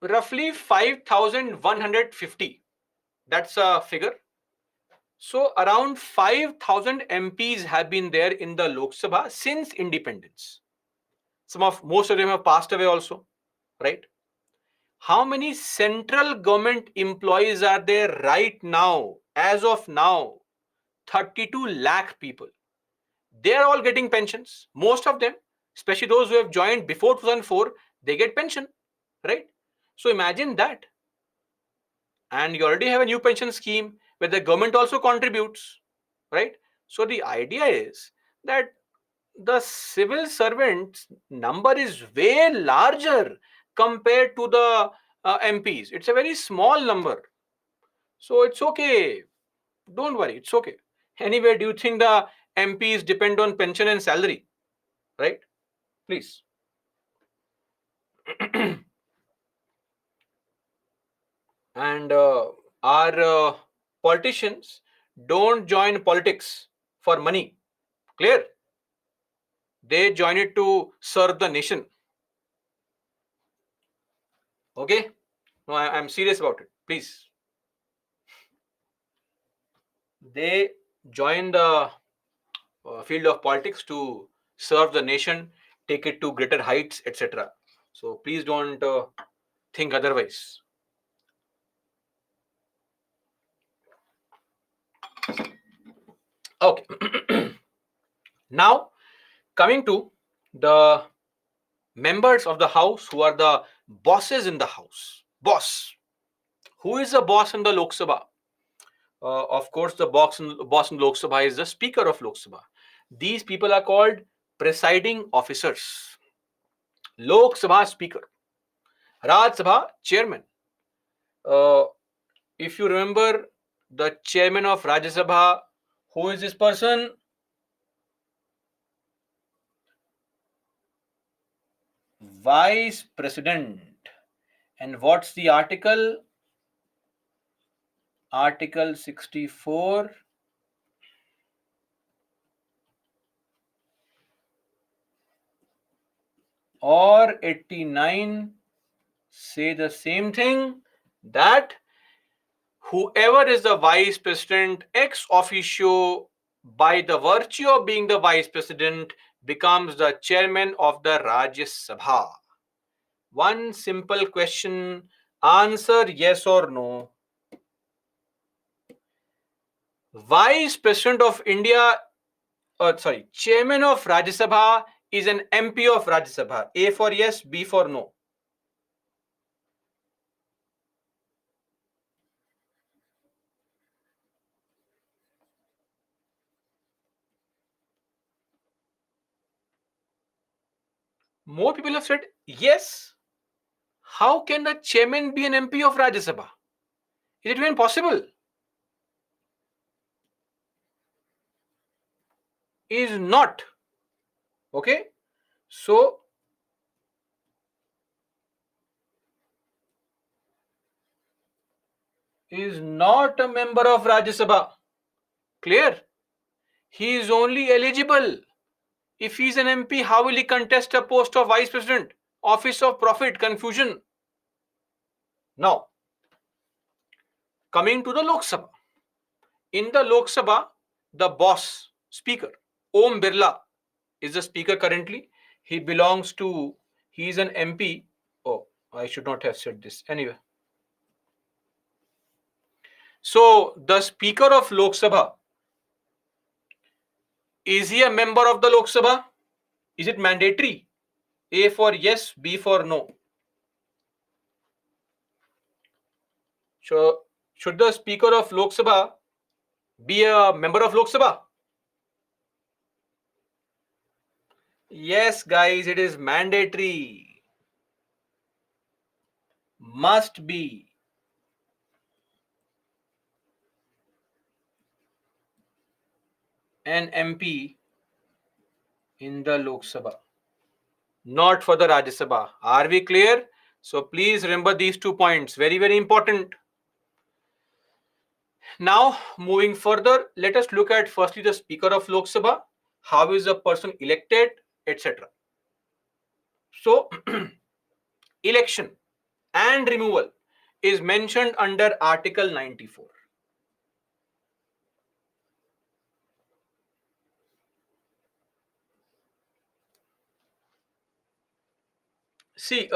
Roughly 5,150. That's a figure. So around 5,000 MPs have been there in the Lok Sabha since independence. Most of them have passed away also, right? How many central government employees are there right now? As of now, 32 lakh people. They are all getting pensions. Most of them, especially those who have joined before 2004, they get pension, right? So imagine that. And you already have a new pension scheme where the government also contributes, right? So the idea is that the civil servants number is way larger compared to the MPs. It's a very small number. So it's okay. Don't worry. It's okay. Anyway, do you think the MPs depend on pension and salary? Right? Please. And our politicians don't join politics for money. Clear? They join it to serve the nation. Okay? No, I'm serious about it. Please. They join the field of politics to serve the nation, take it to greater heights, etc. So please don't think otherwise. Okay. Now, coming to the members of the house who are the bosses in the house. Boss. Who is the boss in the Lok Sabha? Of course, the boss in Lok Sabha is the Speaker of Lok Sabha. These people are called presiding officers. Lok Sabha Speaker, Raj Sabha Chairman. Uh, if you remember, the chairman of Rajya Sabha, who is this person? Vice President. And what's the article? Article 64 or 89 say the same thing, that whoever is the vice president ex officio, by the virtue of being the vice president, becomes the chairman of the Rajya Sabha. One simple question, answer yes or no. Vice president of India, chairman of Rajya Sabha is an MP of Rajya Sabha. A for yes, B for no. More people have said yes. How can the chairman be an MP of Rajya Sabha? Is it even possible? Is not. Okay. So, is not a member of Rajya Sabha. Clear? He is only eligible. If he is an MP, how will he contest a post of vice president? Office of profit, confusion. Now, coming to the Lok Sabha. In the Lok Sabha, the boss, speaker, Om Birla, is the speaker currently. He belongs to, he is an MP. Oh, I should not have said this. Anyway. So, the speaker of Lok Sabha, is he a member of the Lok Sabha? Is it mandatory? A for yes, B for no. So, should the speaker of Lok Sabha be a member of Lok Sabha? Yes, guys, it is mandatory. Must be. An MP in the Lok Sabha, not for the Rajya Sabha. Are we clear? So please remember these 2 points. Very, very important. Now, moving further, let us look at firstly the Speaker of Lok Sabha. How is a person elected, etc. So, election and removal is mentioned under Article 94. See,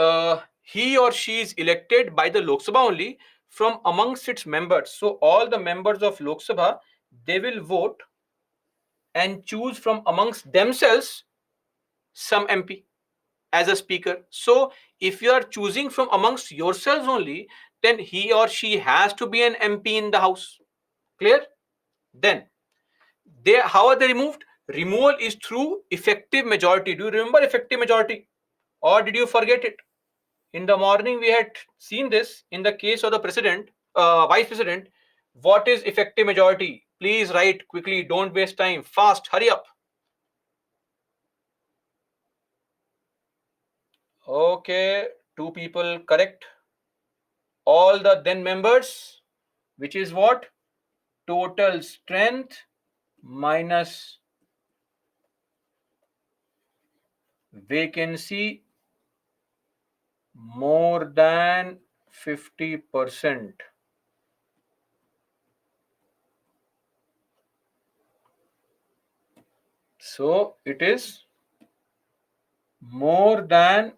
he or she is elected by the Lok Sabha only from amongst its members. So all the members of Lok Sabha, they will vote and choose from amongst themselves some MP as a speaker. So if you are choosing from amongst yourselves only, then he or she has to be an MP in the house. Clear? Then they, how are they removed? Removal is through effective majority. Do you remember effective majority, or did you forget it? In the morning we had seen this. In the case of the president, vice president, what is effective majority? Please write quickly, don't waste time, fast, hurry up. Okay, two people correct. All the then members, which is what? Total strength minus vacancy more than 50%. So it is more than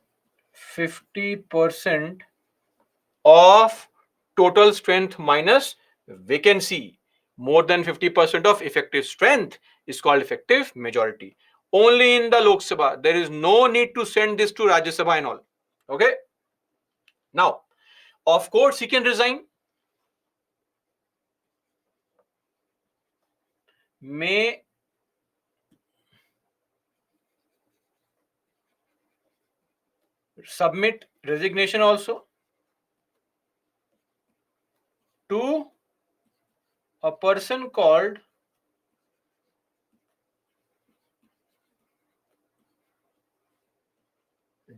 50% of total strength minus vacancy. More than 50% of effective strength is called effective majority. only in the Lok Sabha. There is no need to send this to Rajya Sabha and all. Okay. Now, of course, he can resign. May submit resignation also to a person called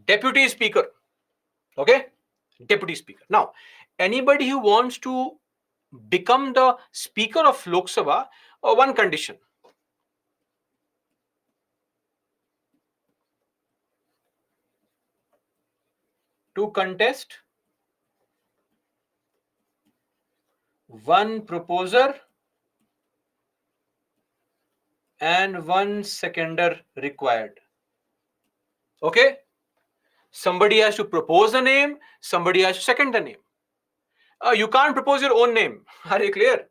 Deputy Speaker. Okay. Deputy Speaker. Now, anybody who wants to become the Speaker of Lok Sabha, one condition. To contest one proposer and one seconder required. Okay. Somebody has to propose a name, somebody has to second the name. You can't propose your own name. Are you clear?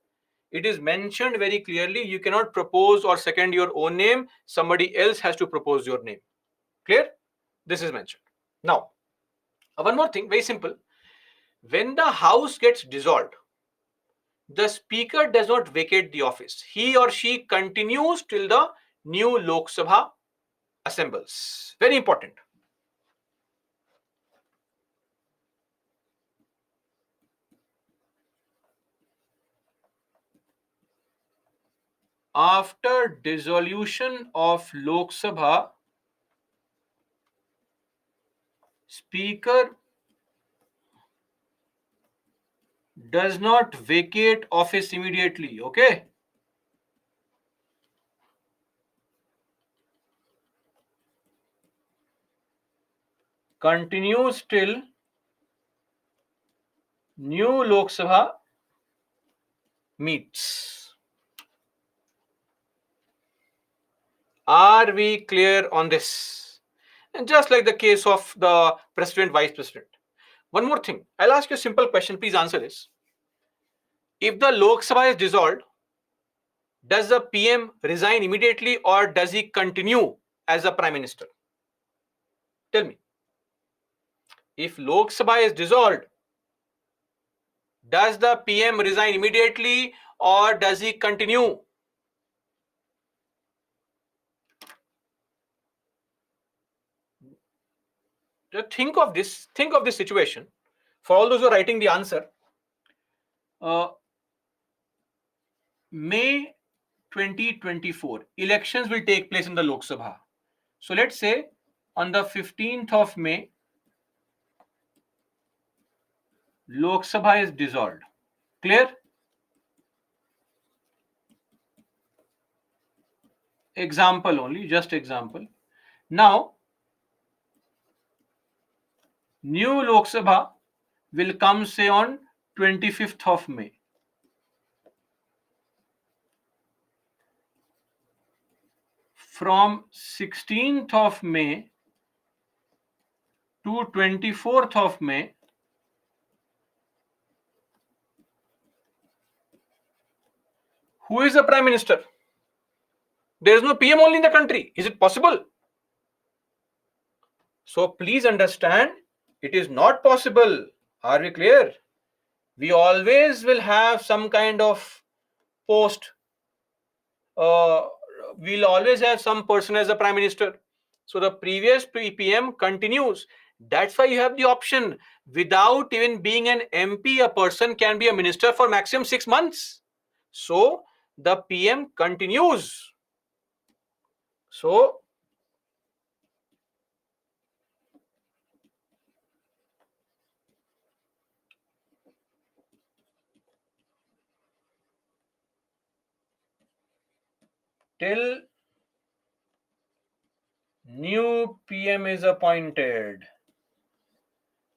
It is mentioned very clearly. You cannot propose or second your own name. Somebody else has to propose your name. Clear? This is mentioned. Now, one more thing, very simple. When the house gets dissolved, the speaker does not vacate the office. He or she continues till the new Lok Sabha assembles. Very important. After dissolution of Lok Sabha, speaker does not vacate office immediately. Okay. Continues till new Lok Sabha meets. Are we clear on this? And just like the case of the president, vice president. One more thing. I'll ask you a simple question. Please answer this. If the Lok Sabha is dissolved, does the PM resign immediately or does he continue as a prime minister? Tell me. If Lok Sabha is dissolved, does the PM resign immediately or does he continue? Just think of this situation. For all those who are writing the answer, May 2024 elections will take place in the Lok Sabha. So let's say on the 15th of May, Lok Sabha is dissolved. Clear? Example only, just example. Now, new Lok Sabha will come, say, on 25th of May. From 16th of May to 24th of May, who is the Prime Minister? There is no PM only in the country. Is it possible? So please understand, it is not possible. Are we clear? We always will have some kind of post. We'll always have some person as the Prime Minister. So the previous PM continues. That's why you have the option. Without even being an MP, a person can be a minister for maximum 6 months. So the PM continues. So till new PM is appointed.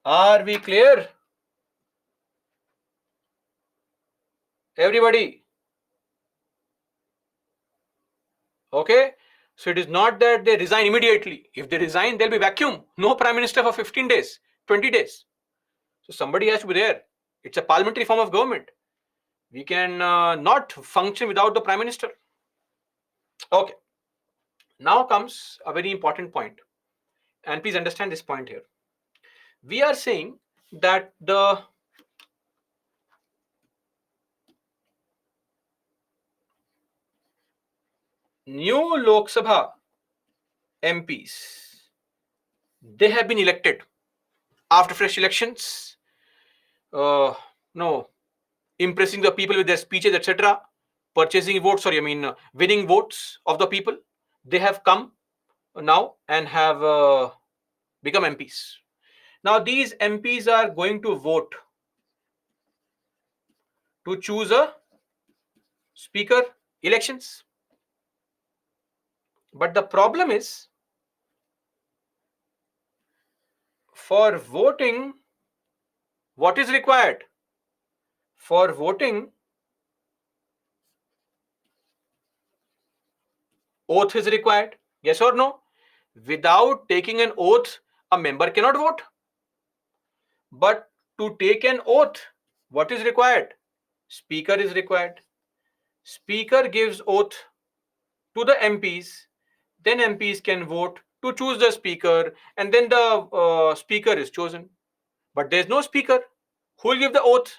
Are we clear? Everybody? Okay. So it is not that they resign immediately. If they resign, there'll be vacuum. No Prime Minister for 15 days, 20 days. So somebody has to be there. It's a parliamentary form of government. We can not function without the Prime Minister. Okay. Now comes a very important point, and please understand this point here. We are saying that the new Lok Sabha MPs, they have been elected after fresh elections, no, impressing the people with their speeches, etc., purchasing votes, sorry, I mean, winning votes of the people. They have come now and have become MPs. Now, these MPs are going to vote to choose a speaker elections. But the problem is, for voting, what is required? For voting, oath is required. Yes or no? Without taking an oath, a member cannot vote. But to take an oath, what is required? Speaker is required. Speaker gives oath to the MPs, then MPs can vote to choose the speaker, and then the speaker is chosen. But there's no speaker. Who will give the oath?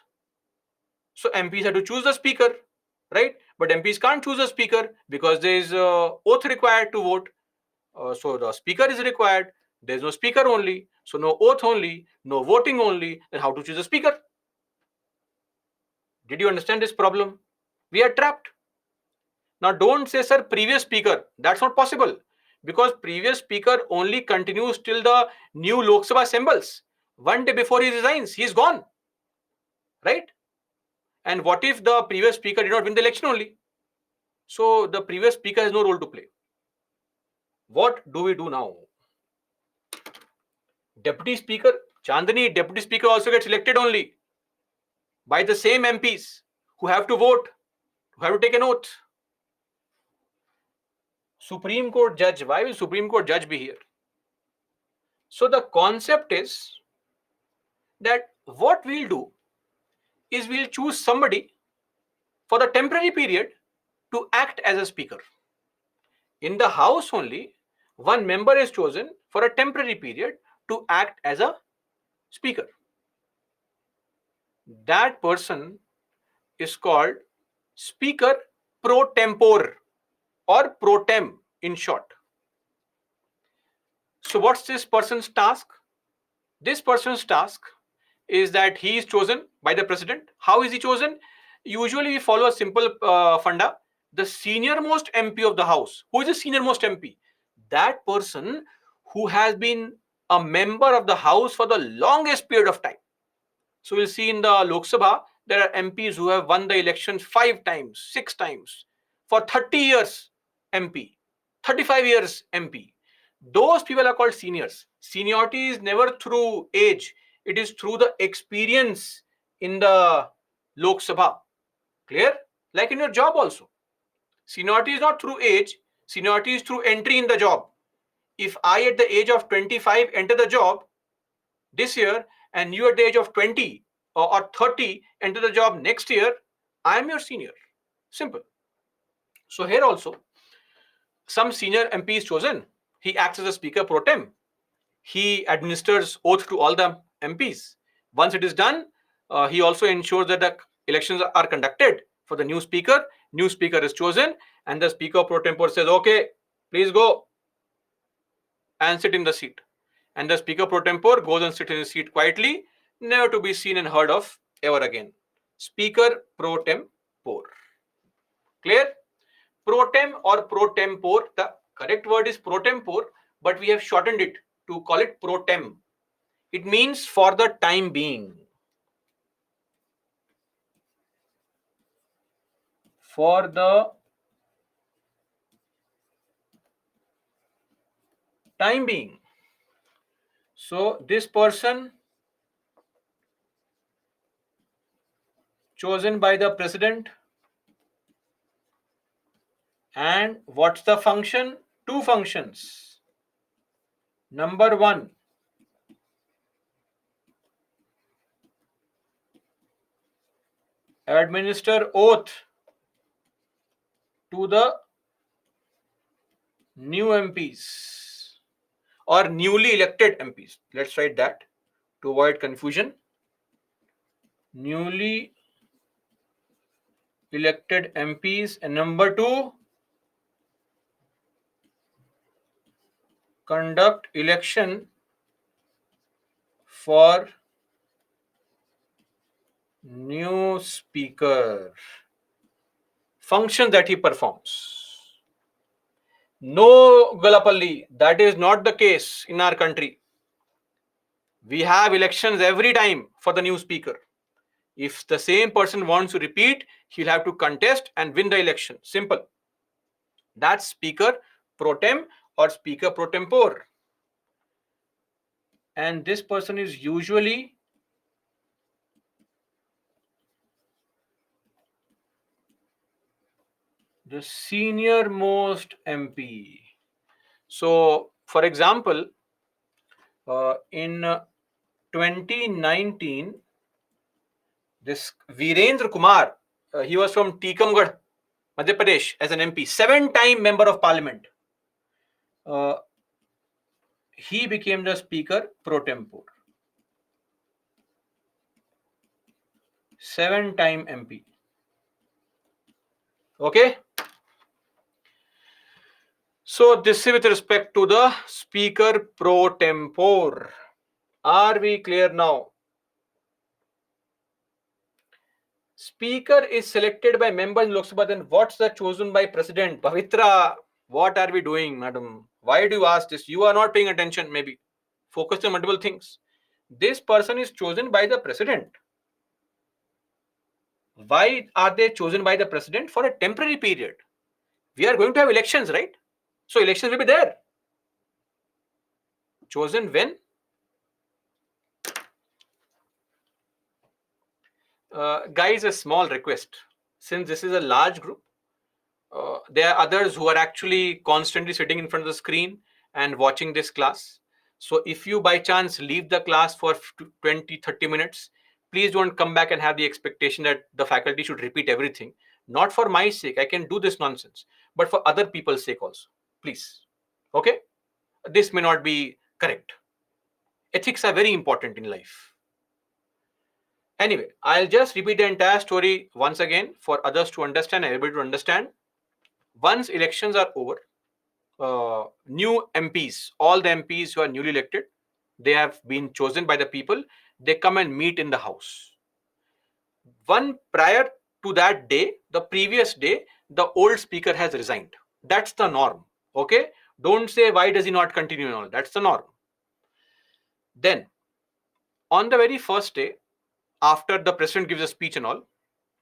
So MPs have to choose the speaker, right? But MPs can't choose a speaker because there is oath required to vote. So the speaker is required. There's no speaker only. So no oath only, no voting only. Then how to choose a speaker? Did you understand this problem? We are trapped. Now don't say, sir, previous speaker. That's not possible because previous speaker only continues till the new Lok Sabha assembles. One day before he resigns, he's gone, right? And what if the previous speaker did not win the election only? So the previous speaker has no role to play. What do we do now? Deputy Speaker, Chandani, Deputy Speaker also gets elected only by the same MPs who have to vote, who have to take an oath. Supreme Court judge, why will Supreme Court judge be here? So the concept is that what we'll do is we'll choose somebody for the temporary period to act as a speaker. In the house only, one member is chosen for a temporary period to act as a speaker. That person is called speaker pro tempore or pro tem in short. So what's this person's task? This person's task is that he is chosen by the president. How is he chosen? Usually we follow a simple funda. The senior most MP of the house. Who is the senior most MP? That person who has been a member of the house for the longest period of time. So we'll see in the Lok Sabha, there are MPs who have won the election 5 times, 6 times, for 30 years MP, 35 years MP. Those people are called seniors. Seniority is never through age, it is through the experience in the Lok Sabha. Clear? Like in your job also. Seniority is not through age, seniority is through entry in the job. If I at the age of 25 enter the job this year and you at the age of 20 or 30 enter the job next year, I am your senior. Simple. So here also, some senior MP is chosen. He acts as a speaker pro tem. He administers oath to all the MPs. Once it is done, he also ensures that the elections are conducted for the new speaker. New speaker is chosen, and the speaker pro tempore says, "Okay, please go and sit in the seat." And the speaker pro tempore goes and sits in his seat quietly, never to be seen and heard of ever again. Speaker pro tempore. Clear? Pro tem or pro tempore. The correct word is pro tempore, but we have shortened it to call it pro tem. It means for the time being. For the time being. So this person chosen by the president, and what's the function? Two functions. Number one, administer oath to the new MPs or newly elected MPs. Let's write that to avoid confusion. Newly elected MPs. And number 2, conduct election for new speaker. Function that he performs. No, Galapalli, that is not the case in our country. We have elections every time for the new speaker. If the same person wants to repeat, he'll have to contest and win the election. Simple. That's speaker pro tem or speaker pro tempore. And this person is usually the senior most MP. So, for example, in 2019, this Virendra Kumar, he was from Tikamgarh, Madhya Pradesh, as an MP, 7-time member of parliament. He became the speaker pro tempore. 7-time MP. Okay. So this is with respect to the speaker pro tempore. Are we clear now? Speaker is selected by members in Lok Sabha, then what's the chosen by president? Pavitra, what are we doing, madam? Why do you ask this? You are not paying attention, maybe. Focus on multiple things. This person is chosen by the president. Why are they chosen by the president? For a temporary period. We are going to have elections, right? So elections will be there. Chosen when? Guys, a small request. Since this is a large group, there are others who are actually constantly sitting in front of the screen and watching this class. So if you by chance leave the class for 20-30 minutes, please don't come back and have the expectation that the faculty should repeat everything. Not for my sake, I can do this nonsense, but for other people's sake also. Please. Okay? This may not be correct. Ethics are very important in life. Anyway, I'll just repeat the entire story once again for others to understand and everybody to understand. Once elections are over, new MPs, all the MPs who are newly elected, they have been chosen by the people. They come and meet in the house. One prior to that day, the previous day, the old speaker has resigned. That's the norm. Okay? Don't say why does he not continue and all. That's the norm. Then, on the very first day, after the president gives a speech and all,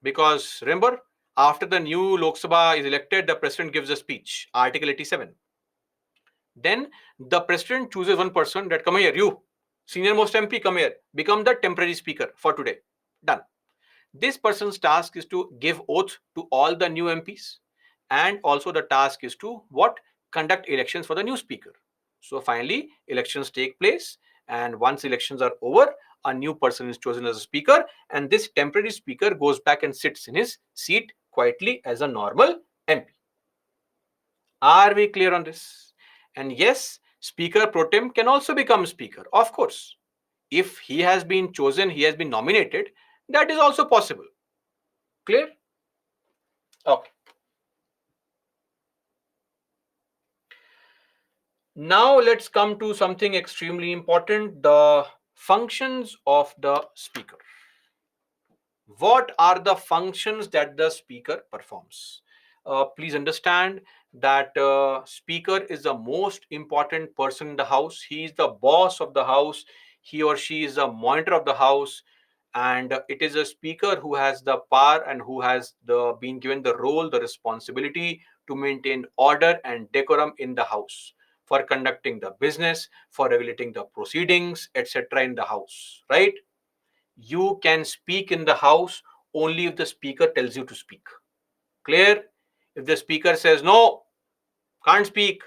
because remember, after the new Lok Sabha is elected, the president gives a speech, Article 87. Then the president chooses one person that come here, you, senior most MP, come here, become the temporary speaker for today. Done. This person's task is to give oath to all the new MPs, and also the task is to what? Conduct elections for the new speaker. So finally, elections take place, and once elections are over, a new person is chosen as a speaker, and this temporary speaker goes back and sits in his seat quietly as a normal MP. Are we clear on this? And yes, Speaker pro tem can also become Speaker, of course. If he has been chosen, he has been nominated, that is also possible. Clear? Okay. Now let's come to something extremely important, the functions of the speaker. What are the functions that the speaker performs? Please understand that speaker is the most important person in the house. He is the boss of the house. He or she is the monitor of the house, and it is a speaker who has the power and who has been given the role, the responsibility to maintain order and decorum in the house, for conducting the business, for regulating the proceedings, etc. in the house, right? You can speak in the house only if the speaker tells you to speak. Clear? If the speaker says no, can't speak,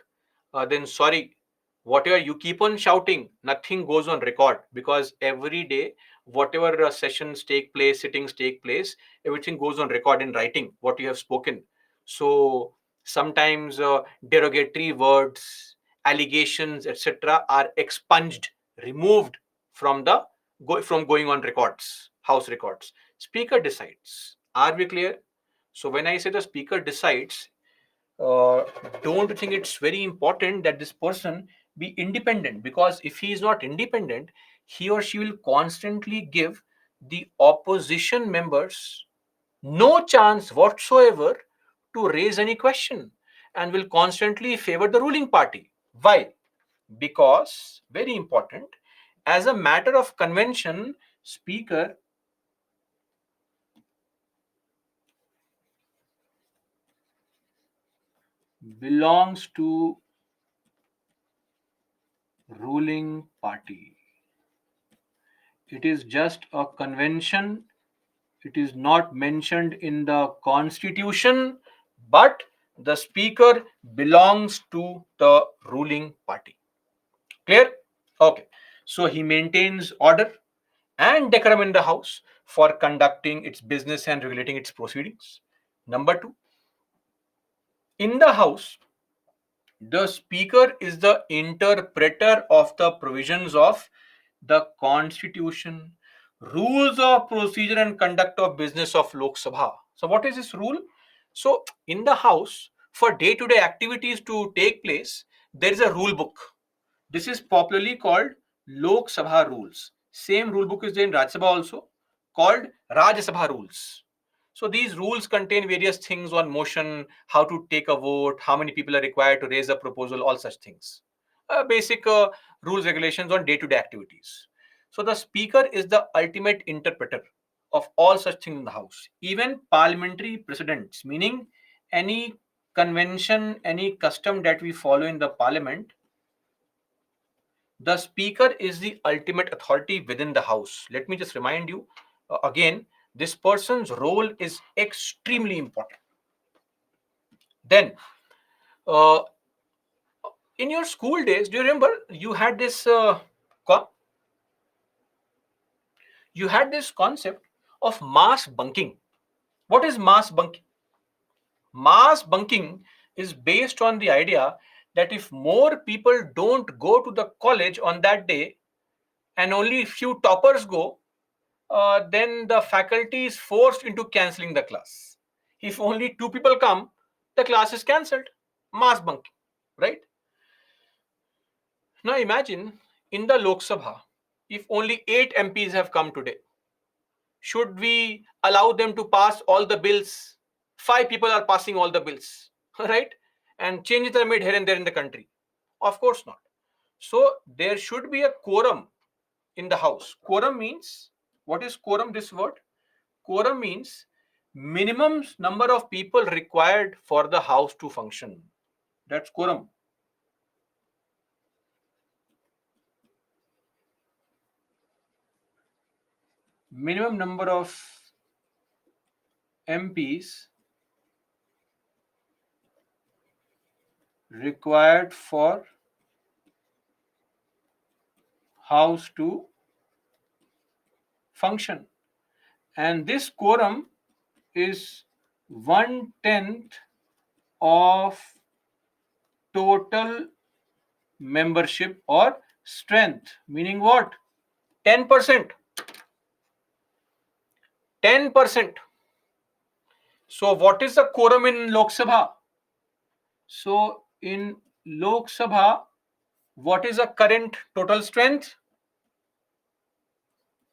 then sorry, whatever you keep on shouting, nothing goes on record, because every day, whatever sessions take place, sittings take place, everything goes on record in writing, what you have spoken. So Sometimes derogatory words, allegations, etc., are expunged, removed from the from going on records, house records. Speaker decides. Are we clear? So when I say the speaker decides, uh, don't you think it's very important that this person be independent? Because if he is not independent, he or she will constantly give the opposition members no chance whatsoever to raise any question, and will constantly favor the ruling party. Why? Because, very important, as a matter of convention, speaker belongs to ruling party. It is just a convention. It is not mentioned in the constitution, but the speaker belongs to the ruling party. Clear? Okay. So he maintains order and decorum in the house for conducting its business and regulating its proceedings. Number two, in the house, the speaker is the interpreter of the provisions of the constitution, rules of procedure and conduct of business of Lok Sabha. So, what is this rule? So, in the house, for day to day activities to take place, there is a rule book. This is popularly called Lok Sabha rules. Same rule book is there in Rajya Sabha also, called Rajya Sabha rules. So these rules contain various things on motion, how to take a vote, how many people are required to raise a proposal, all such things. Basic rules, regulations on day-to-day activities. So the speaker is the ultimate interpreter of all such things in the house. Even parliamentary precedents, meaning any convention, any custom that we follow in the parliament, the speaker is the ultimate authority within the house. Let me just remind you again, this person's role is extremely important. Then, uh, in your school days, do you remember you had this you had this concept of mass bunking? What is mass bunking? Mass bunking is based on the idea that if more people don't go to the college on that day and only few toppers go, then the faculty is forced into cancelling the class. If only two people come, the class is cancelled. Mass bunking, right? Now imagine in the Lok Sabha, if only 8 MPs have come today, should we allow them to pass all the bills? 5 people are passing all the bills, right? And changes are made here and there in the country. Of course not. So there should be a quorum in the house. Quorum means, what is quorum? This word? Quorum means minimum number of people required for the house to function. That's quorum. Minimum number of MPs required for house to function. And this quorum is 1/10 of total membership or strength, meaning what? 10%. 10%. So what is the quorum in Lok Sabha? So in Lok Sabha, what is the current total strength?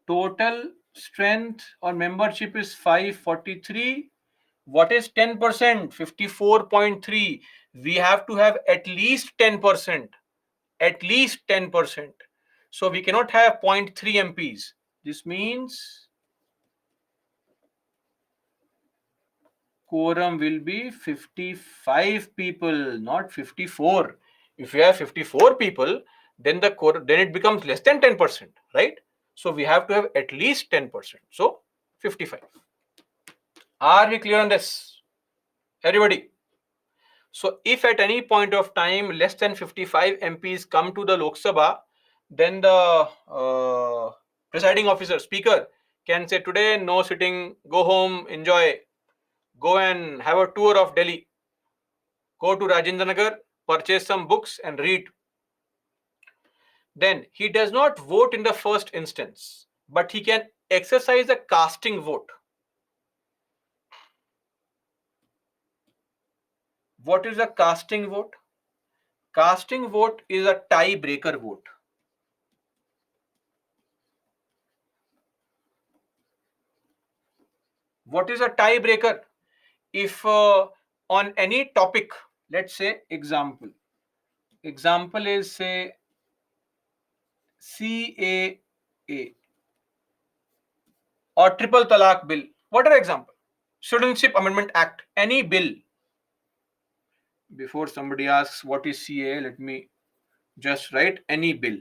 Total strength or membership is 543. What is 10%? 54.3. We have to have at least 10%. At least 10%. So we cannot have 0.3 MPs. This means quorum will be 55 people, not 54. If we have 54 people, then the quorum, then it becomes less than 10%, right? So we have to have at least 10%. So 55. Are we clear on this? Everybody? So if at any point of time less than 55 MPs come to the Lok Sabha, then the presiding officer, speaker, can say today no sitting, go home, enjoy, go and have a tour of Delhi. go to Rajendra Nagar, purchase some books and read. Then he does not vote in the first instance, but he can exercise a casting vote. What is a casting vote? Casting vote is a tiebreaker vote. What is a tiebreaker? If on any topic, let's say example is say CAA or triple talaq bill. What are example? Citizenship Amendment Act, any bill. Before somebody asks what is CAA, let me just write any bill.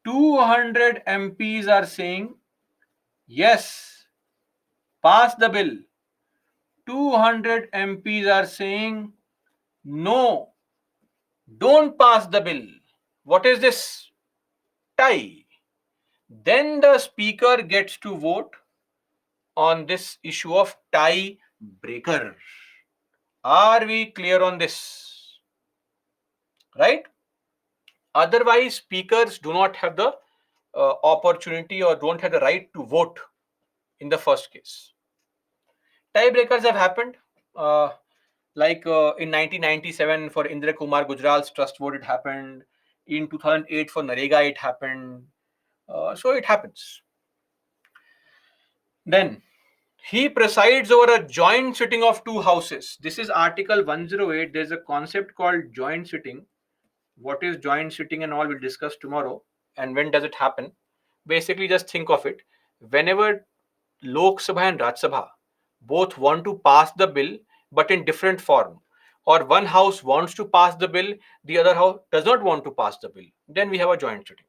"200 MPs are saying yes, pass the bill. 200 MPs are saying no, don't pass the bill." What is this? Tie. Then the speaker gets to vote on this issue of tie breaker. Are we clear on this? Right? Otherwise, speakers do not have the opportunity or don't have the right to vote in the first case. Tiebreakers have happened. In 1997 for Indra Kumar Gujral's trust vote, it happened. In 2008 for Narega, it happened. So it happens. Then he presides over a joint sitting of two houses. This is Article 108. There's a concept called joint sitting. What is joint sitting and all we'll discuss tomorrow. And when does it happen? Basically, just think of it. Whenever Lok Sabha and Raj Sabha both want to pass the bill, but in different form, or one house wants to pass the bill, the other house does not want to pass the bill, then we have a joint sitting.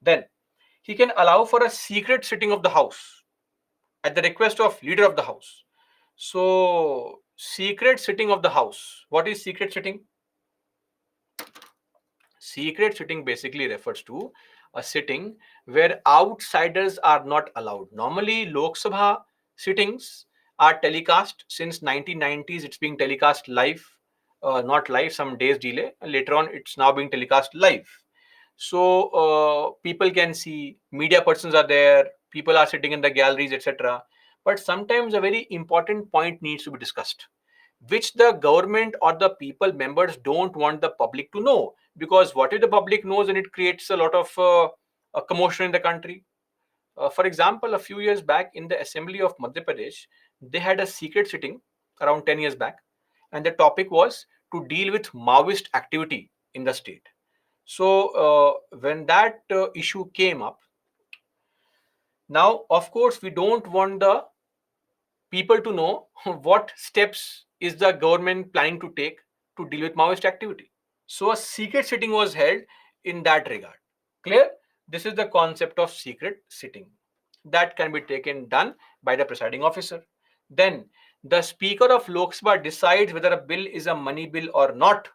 Then he can allow for a secret sitting of the house at the request of leader of the house. So, secret sitting of the house. What is secret sitting? Secret sitting basically refers to a sitting where outsiders are not allowed. Normally, Lok Sabha sittings are telecast since 1990s. It's being telecast live, not live, some days delay. Later on, it's now being telecast live. So people can see, media persons are there, people are sitting in the galleries, etc. But sometimes a very important point needs to be discussed, which the government or the people members don't want the public to know, because what if the public knows and it creates a lot of a commotion in the country. For example, a few years back in the assembly of Madhya Pradesh, they had a secret sitting around 10 years back, and the topic was to deal with Maoist activity in the state. So when that issue came up, now of course we don't want the people to know what steps is the government planning to take to deal with Maoist activity. So a secret sitting was held in that regard. Clear? This is the concept of secret sitting that can be taken done by the presiding officer. Then the speaker of Lok Sabha decides whether a bill is a money bill or not.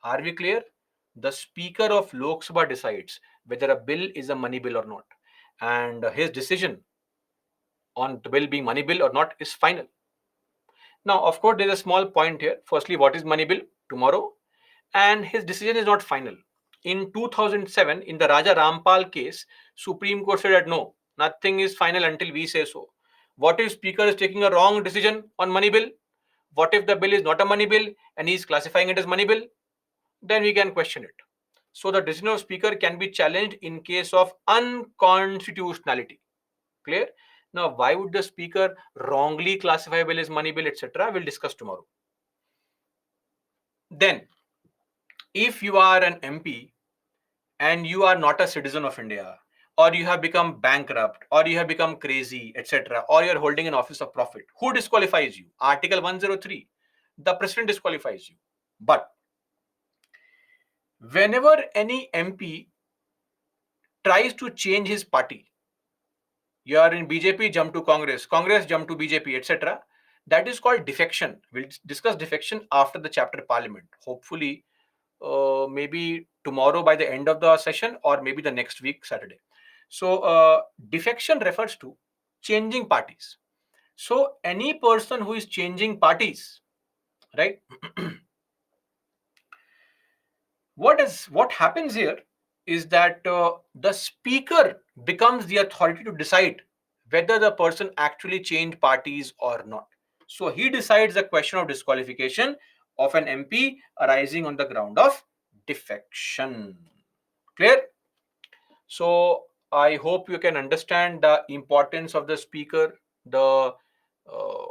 Are we clear? The speaker of Lok Sabha decides whether a bill is a money bill or not, and his decision on the bill being money bill or not is final. Now, of course, there's a small point here. Firstly, what is money bill? Tomorrow, and his decision is not final. In 2007, in the Raja Rampal case, Supreme Court said that no, nothing is final until we say so. What if Speaker is taking a wrong decision on money bill? What if the bill is not a money bill and he is classifying it as money bill? Then we can question it. So the decision of Speaker can be challenged in case of unconstitutionality. Clear? Now, why would the Speaker wrongly classify bill as money bill, etc.? We'll discuss tomorrow. Then, if you are an MP and you are not a citizen of India, or you have become bankrupt, or you have become crazy, etc., or you're holding an office of profit, who disqualifies you? Article 103. The president disqualifies you. But whenever any MP tries to change his party, you are in BJP, jump to Congress, Congress, jump to BJP, etc. That is called defection. We'll discuss defection after the chapter Parliament. Hopefully, maybe tomorrow by the end of the session, or maybe the next week, Saturday. So defection refers to changing parties. So any person who is changing parties, right? What happens here is that the speaker becomes the authority to decide whether the person actually changed parties or not. So he decides the question of disqualification of an MP arising on the ground of defection. Clear? So I hope you can understand the importance of the speaker, the uh,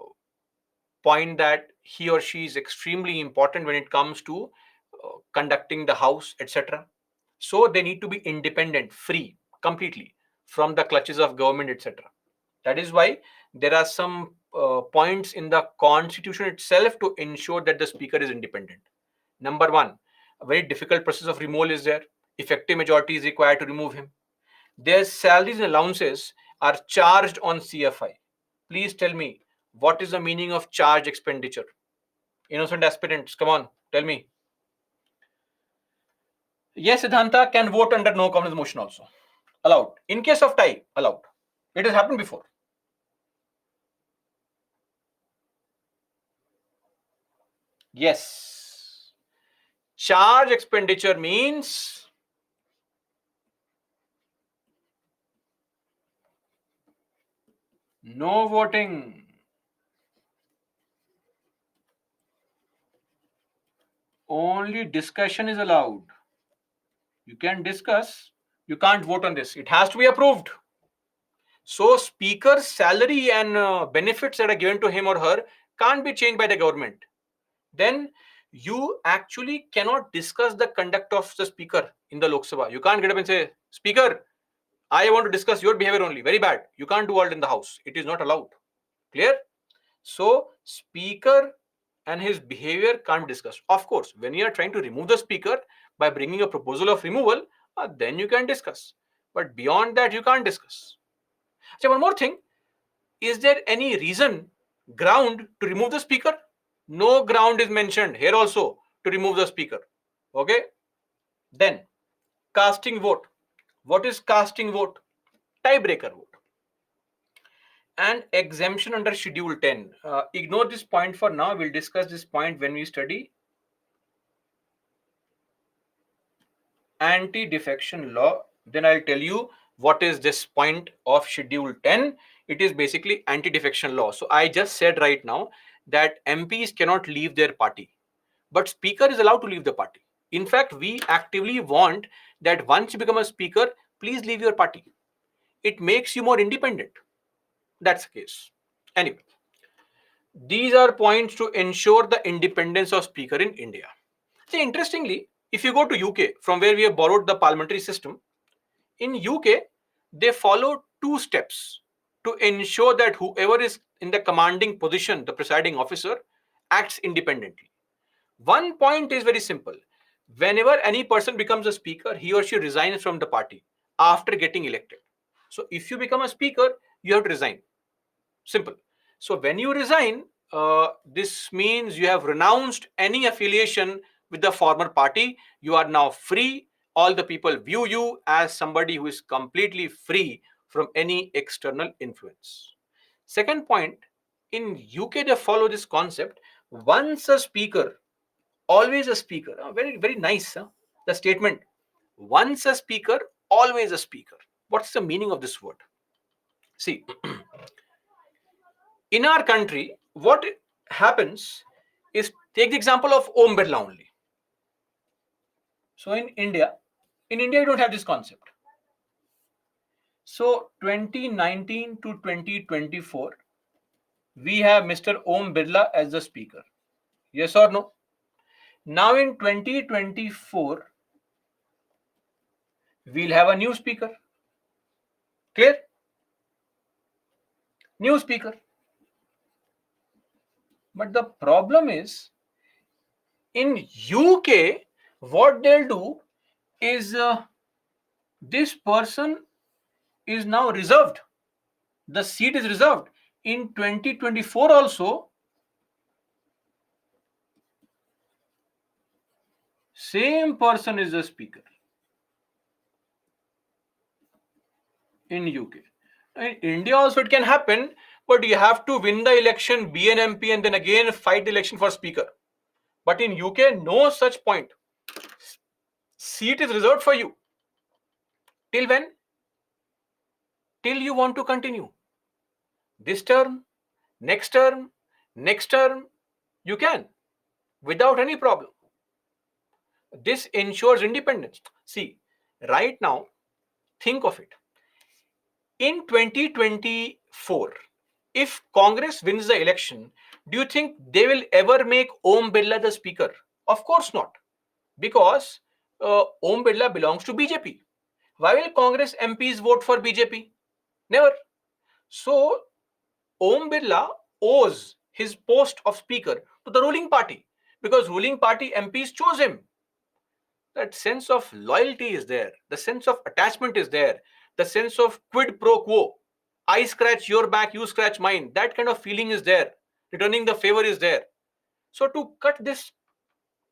point that he or she is extremely important when it comes to conducting the house, etc. So they need to be independent, free, completely from the clutches of government, etc. That is why there are some points in the constitution itself to ensure that the speaker is independent. Number one, a very difficult process of removal is there. Effective majority is required to remove him. Their salaries and allowances are charged on CFI. Please tell me, what is the meaning of charge expenditure? Innocent aspirants, come on, tell me. Yes, Siddhanta can vote under no confidence motion also. Allowed. In case of tie, allowed. It has happened before. Yes. Charge expenditure means no voting. Only discussion is allowed. You can discuss, you can't vote on this. It has to be approved. So, speaker's salary and benefits that are given to him or her can't be changed by the government. Then you actually cannot discuss the conduct of the speaker in the Lok Sabha. You can't get up and say, Speaker, I want to discuss your behavior only. Very bad. You can't do all in the house. It is not allowed. Clear? So, speaker and his behavior can't be discussed. Of course, when you are trying to remove the speaker by bringing a proposal of removal, then you can discuss. But beyond that, you can't discuss. So, one more thing, is there any reason, ground to remove the speaker? No ground is mentioned here also to remove the speaker. Okay. Then casting vote. What is casting vote? Tiebreaker vote. And exemption under schedule 10. Ignore this point for now. We'll discuss this point when we study anti-defection law. Then I'll tell you what is this point of schedule 10. It is basically anti-defection law. So I just said right now that MPs cannot leave their party, but speaker is allowed to leave the party. In fact, we actively want that once you become a speaker, please leave your party. It makes you more independent. That's the case. Anyway, these are points to ensure the independence of speaker in India. See, interestingly, if you go to UK, from where we have borrowed the parliamentary system, in UK, they follow two steps to ensure that whoever is in the commanding position, the presiding officer, acts independently. One point is very simple. Whenever any person becomes a speaker, he or she resigns from the party after getting elected. So if you become a speaker, you have to resign. Simple. So when you resign, this means you have renounced any affiliation with the former party. You are now free. All the people view you as somebody who is completely free from any external influence. Second point, in UK they follow this concept. Once a speaker, always a speaker. Very, very nice. The statement, once a speaker, always a speaker. What's the meaning of this word? See, in our country, what happens is, take the example of Om Birla only. So in India, you don't have this concept. So 2019 to 2024, we have Mr. Om Birla as the speaker. Yes or no? Now in 2024, we'll have a new speaker. Clear? New speaker. But the problem is, in UK, what they'll do is this person is now reserved. The seat is reserved. In 2024 also, same person is the speaker. in UK. In India also it can happen, but you have to win the election, be an MP, and then again fight the election for speaker. But in UK, no such point. Seat is reserved for you. Till when? Till you want to continue. This term, next term, next term, you can without any problem. This ensures independence. See, right now, think of it. In 2024, if Congress wins the election, do you think they will ever make Om Birla the speaker? Of course not, because Om Birla belongs to BJP. Why will Congress MPs vote for BJP? Never. So Om Birla owes his post of speaker to the ruling party because ruling party MPs chose him. That sense of loyalty is there, the sense of attachment is there, the sense of quid pro quo. I scratch your back, you scratch mine. That kind of feeling is there. Returning the favor is there. So, to cut this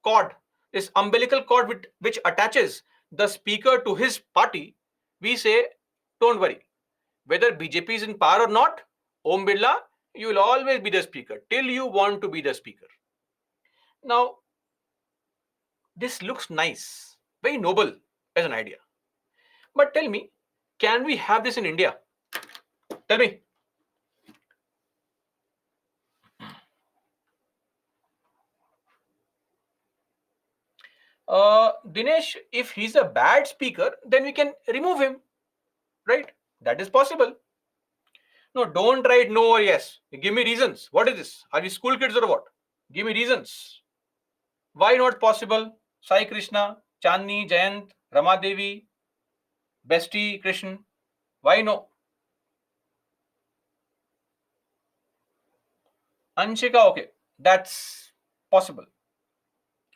cord, this umbilical cord which attaches the speaker to his party, we say, don't worry. Whether BJP is in power or not, Om Birla, you will always be the speaker till you want to be the speaker. Now, this looks nice, very noble as an idea. But tell me, can we have this in India? Tell me. Dinesh, if he's a bad speaker, then we can remove him, right? That is possible. No, don't write no or yes. Give me reasons. What is this? Are we school kids or what? Give me reasons. Why not possible? Sai Krishna, Chandni, Jayant, Ramadevi, Bestie, Krishna. Why no? Anshika, okay. That's possible.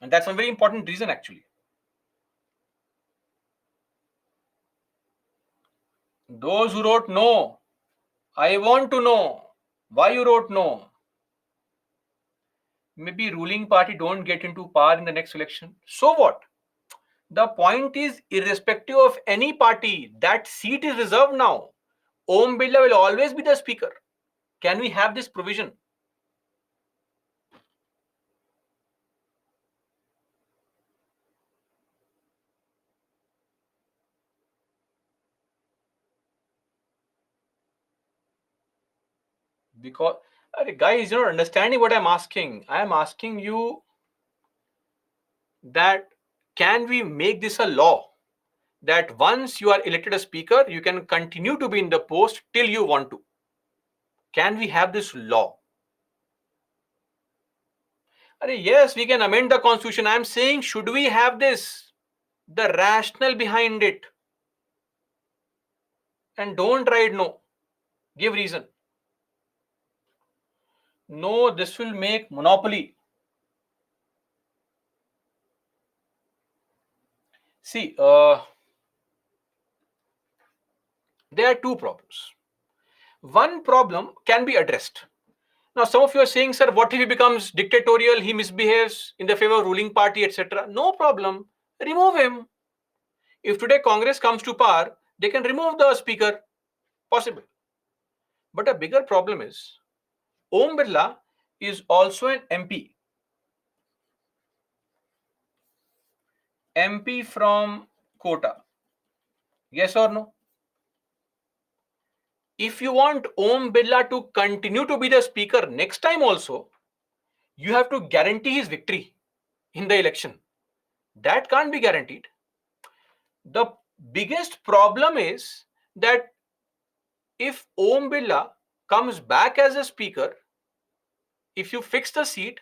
And that's a very important reason actually. Those who wrote no, I want to know why you wrote no. Maybe ruling party don't get into power in the next election. So what? The point is, irrespective of any party, that seat is reserved now. Om Birla will always be the speaker. Can we have this provision? Because, guys, you're not understanding what I'm asking. I'm asking you that can we make this a law that once you are elected a speaker, you can continue to be in the post till you want to? Can we have this law? Yes, we can amend the constitution. I'm saying, should we have this? The rationale behind it. And don't write no. Give reason. No, this will make monopoly. See, there are two problems. One problem can be addressed. Now, some of you are saying, sir, what if he becomes dictatorial, he misbehaves in the favor of ruling party, etc.? No problem. Remove him. If today Congress comes to power, they can remove the speaker. Possible. But a bigger problem is Om Birla is also an MP. MP from Kota. Yes or no? If you want Om Birla to continue to be the speaker next time also, you have to guarantee his victory in the election. That can't be guaranteed. The biggest problem is that if Om Birla comes back as a speaker, if you fix the seat,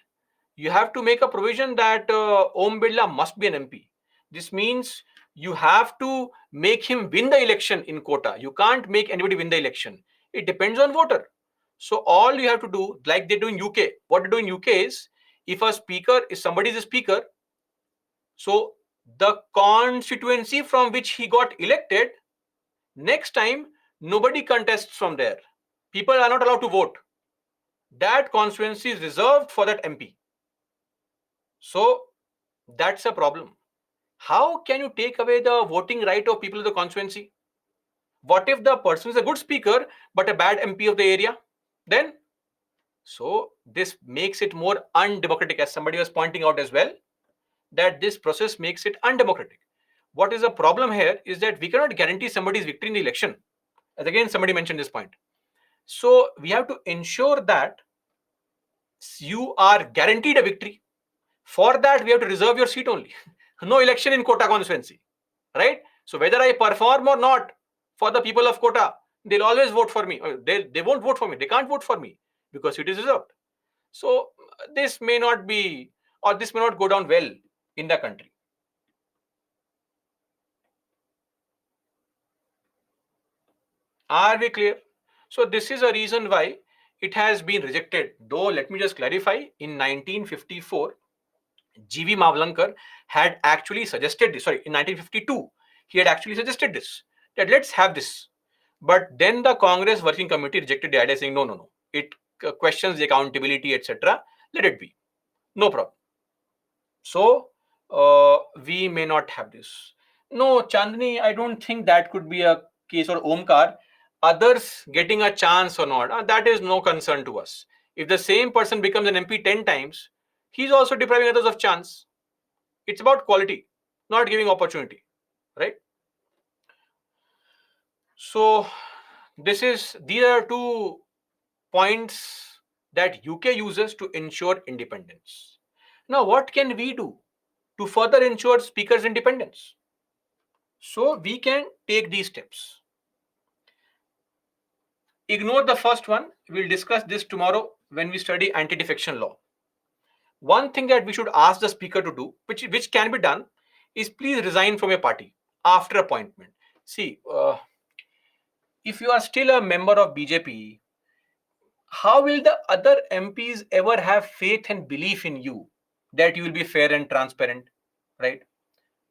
you have to make a provision that Om Birla must be an MP. This means you have to make him win the election in Kota. You can't make anybody win the election. It depends on voter. So all you have to do, like they do in UK, what they do in UK is, if a speaker, if somebody is a speaker, so the constituency from which he got elected, next time nobody contests from there. People are not allowed to vote. That constituency is reserved for that MP. So that's a problem. How can you take away the voting right of people of the constituency? What if the person is a good speaker but a bad MP of the area? Then, so this makes it more undemocratic, as somebody was pointing out as well, that this process makes it undemocratic. What is the problem here is that we cannot guarantee somebody's victory in the election. As again, somebody mentioned this point. So we have to ensure that you are guaranteed a victory. For that, we have to reserve your seat only. No election in Kota constituency, right? So whether I perform or not, for the people of Kota, they'll always vote for me. They won't vote for me. They can't vote for me because it is reserved. So this may not be, or this may not go down well in the country. Are we clear? So this is a reason why it has been rejected. Though let me just clarify, in 1954, G.V. Mavlankar had actually suggested this. Sorry, in 1952, he had actually suggested this, that let's have this. But then the Congress Working Committee rejected the idea, saying no, no, no. It questions the accountability, etc. Let it be. No problem. So we may not have this. No, Chandni, I don't think that could be a case, or Omkar. Others getting a chance or not, that is no concern to us. If the same person becomes an MP 10 times, he's also depriving others of chance. It's about quality, not giving opportunity, right? So these are two points that UK uses to ensure independence. Now, what can we do to further ensure speakers' independence? So we can take these steps. Ignore the first one. We'll discuss this tomorrow when we study anti-defection law. One thing that we should ask the speaker to do, which can be done, is please resign from your party after appointment. See, if you are still a member of BJP, how will the other MPs ever have faith and belief in you that you will be fair and transparent, right?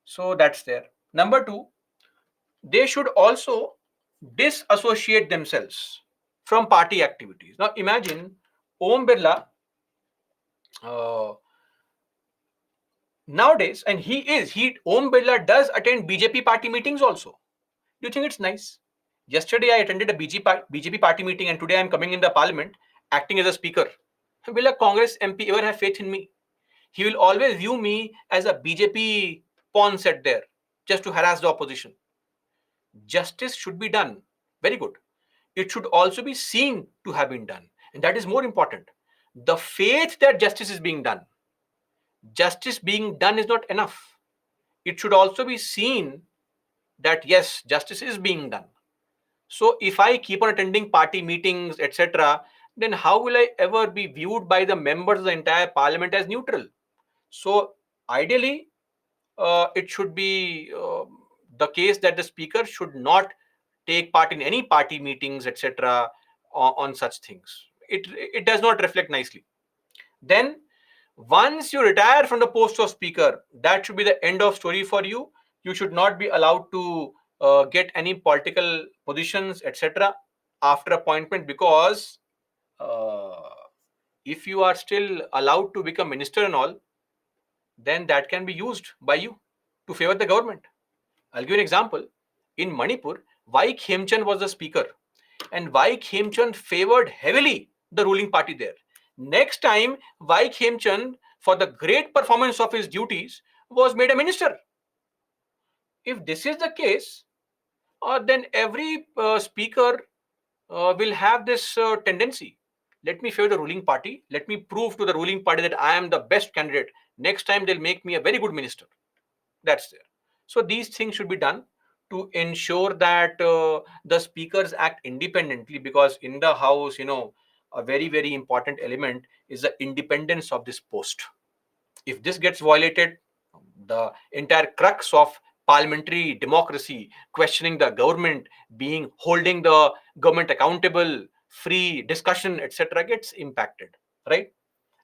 So that's there. Number two, they should also disassociate themselves from party activities. Now imagine Om Birla uh, nowadays, and Om Birla does attend BJP party meetings also. Do you think it's nice? Yesterday I attended a BJP party meeting, and today I'm coming in the parliament acting as a speaker. Will a Congress MP ever have faith in me? He will always view me as a BJP pawn set there just to harass the opposition. Justice should be done. Very good. It should also be seen to have been done. And that is more important. The faith that justice is being done. Justice being done is not enough. It should also be seen that yes, justice is being done. So if I keep on attending party meetings, etc., then how will I ever be viewed by the members of the entire parliament as neutral? So ideally, it should be the case that the speaker should not take part in any party meetings, etc., on such things. It does not reflect nicely. Then, once you retire from the post of speaker, that should be the end of story for you. You should not be allowed to get any political positions, etc., after appointment, because uh, if you are still allowed to become minister and all, then that can be used by you to favor the government. I'll give you an example. In Manipur, Vai Khemchand was the speaker, and Vai Khemchand favored heavily the ruling party there. Next time, Vai Khemchand, for the great performance of his duties, was made a minister. If this is the case, then every speaker will have this tendency. Let me favor the ruling party. Let me prove to the ruling party that I am the best candidate. Next time, they'll make me a very good minister. That's there. So these things should be done to ensure that the speakers act independently, because in the house, a very, very important element is the independence of this post. If this gets violated, the entire crux of parliamentary democracy, questioning the government, being holding the government accountable, free discussion, etc., gets impacted, right?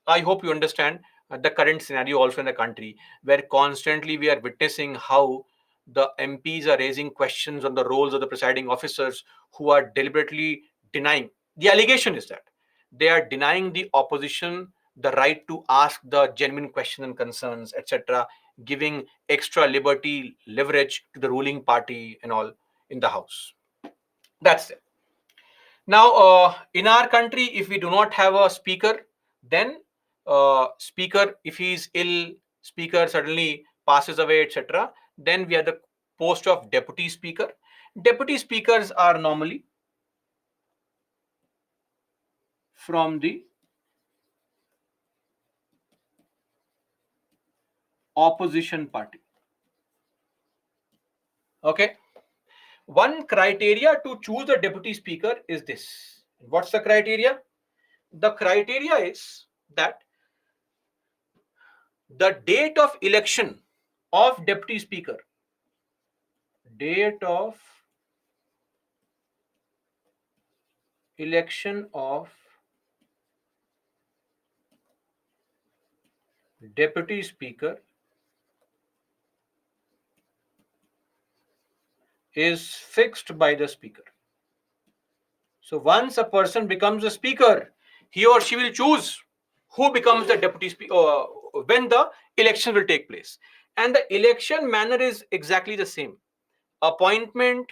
I hope you understand the current scenario also in the country, where constantly we are witnessing how the MPs are raising questions on the roles of the presiding officers, who are deliberately denying. The allegation is that they are denying the opposition the right to ask the genuine questions and concerns, etc., giving extra liberty, leverage to the ruling party and all in the house. That's it. Now, in our country, if we do not have a speaker, then speaker, if he is ill, speaker suddenly passes away, etc., then we have the post of deputy speaker. Deputy speakers are normally from the opposition party. Okay. One criteria to choose a deputy speaker is this. What's the criteria? The criteria is that the date of election of deputy speaker, date of election of deputy speaker is fixed by the speaker. So once a person becomes a speaker, he or she will choose who becomes the deputy speaker when the election will take place. And the election manner is exactly the same. Appointment,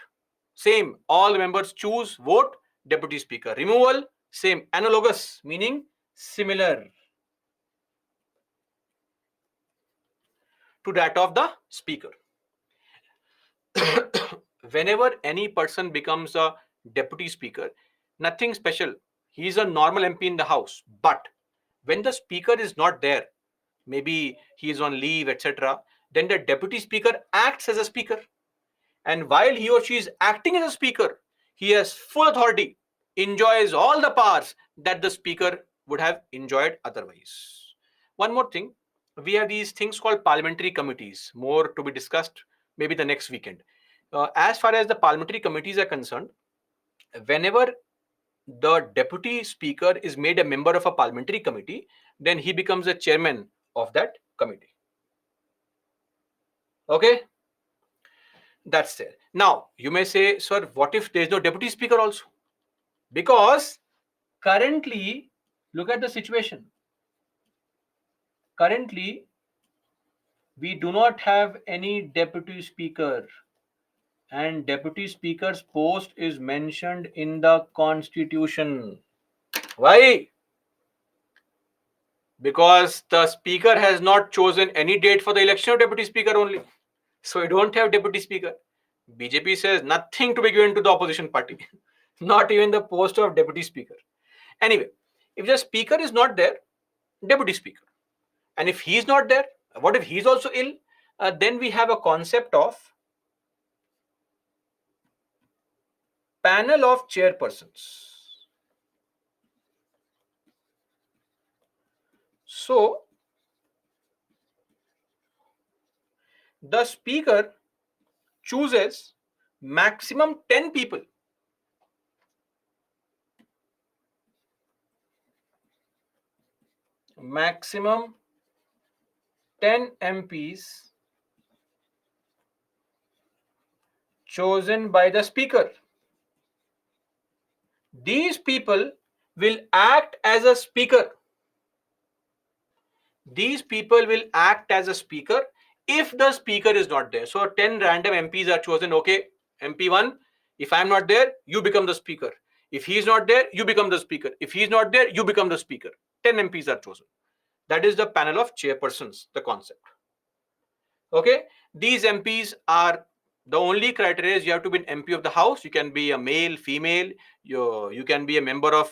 same. All members choose, vote, deputy speaker. Removal, same. Analogous, meaning similar to that of the speaker. Whenever any person becomes a deputy speaker, nothing special. He is a normal MP in the house. But when the speaker is not there, maybe he is on leave, etc., then the deputy speaker acts as a speaker. And while he or she is acting as a speaker, he has full authority, enjoys all the powers that the speaker would have enjoyed otherwise. One more thing, we have these things called parliamentary committees, more to be discussed maybe the next weekend. As far as the parliamentary committees are concerned, whenever the deputy speaker is made a member of a parliamentary committee, then he becomes a chairman of that committee. Okay, that's there. Now, you may say, sir, what if there is no deputy speaker also? Because currently, look at the situation. Currently, we do not have any deputy speaker, and deputy speaker's post is mentioned in the constitution. Why? Because the speaker has not chosen any date for the election of deputy speaker only. So we don't have deputy speaker. BJP says nothing to be given to the opposition party, not even the post of deputy speaker. Anyway, if the speaker is not there, deputy speaker. And if he's not there, what if he's also ill? Then we have a concept of panel of chairpersons. So the speaker chooses maximum 10 people. Maximum 10 MPs chosen by the speaker. These people will act as a speaker. These people will act as a speaker if the speaker is not there. So 10 random MPs are chosen. Okay, MP1, if I'm not there, you become the speaker. If he's not there, you become the speaker. If he's not there, you become the speaker. 10 MPs are chosen. That is the panel of chairpersons, the concept. Okay, these MPs are the only criteria is you have to be an MP of the house. You can be a male, female, you can be a member of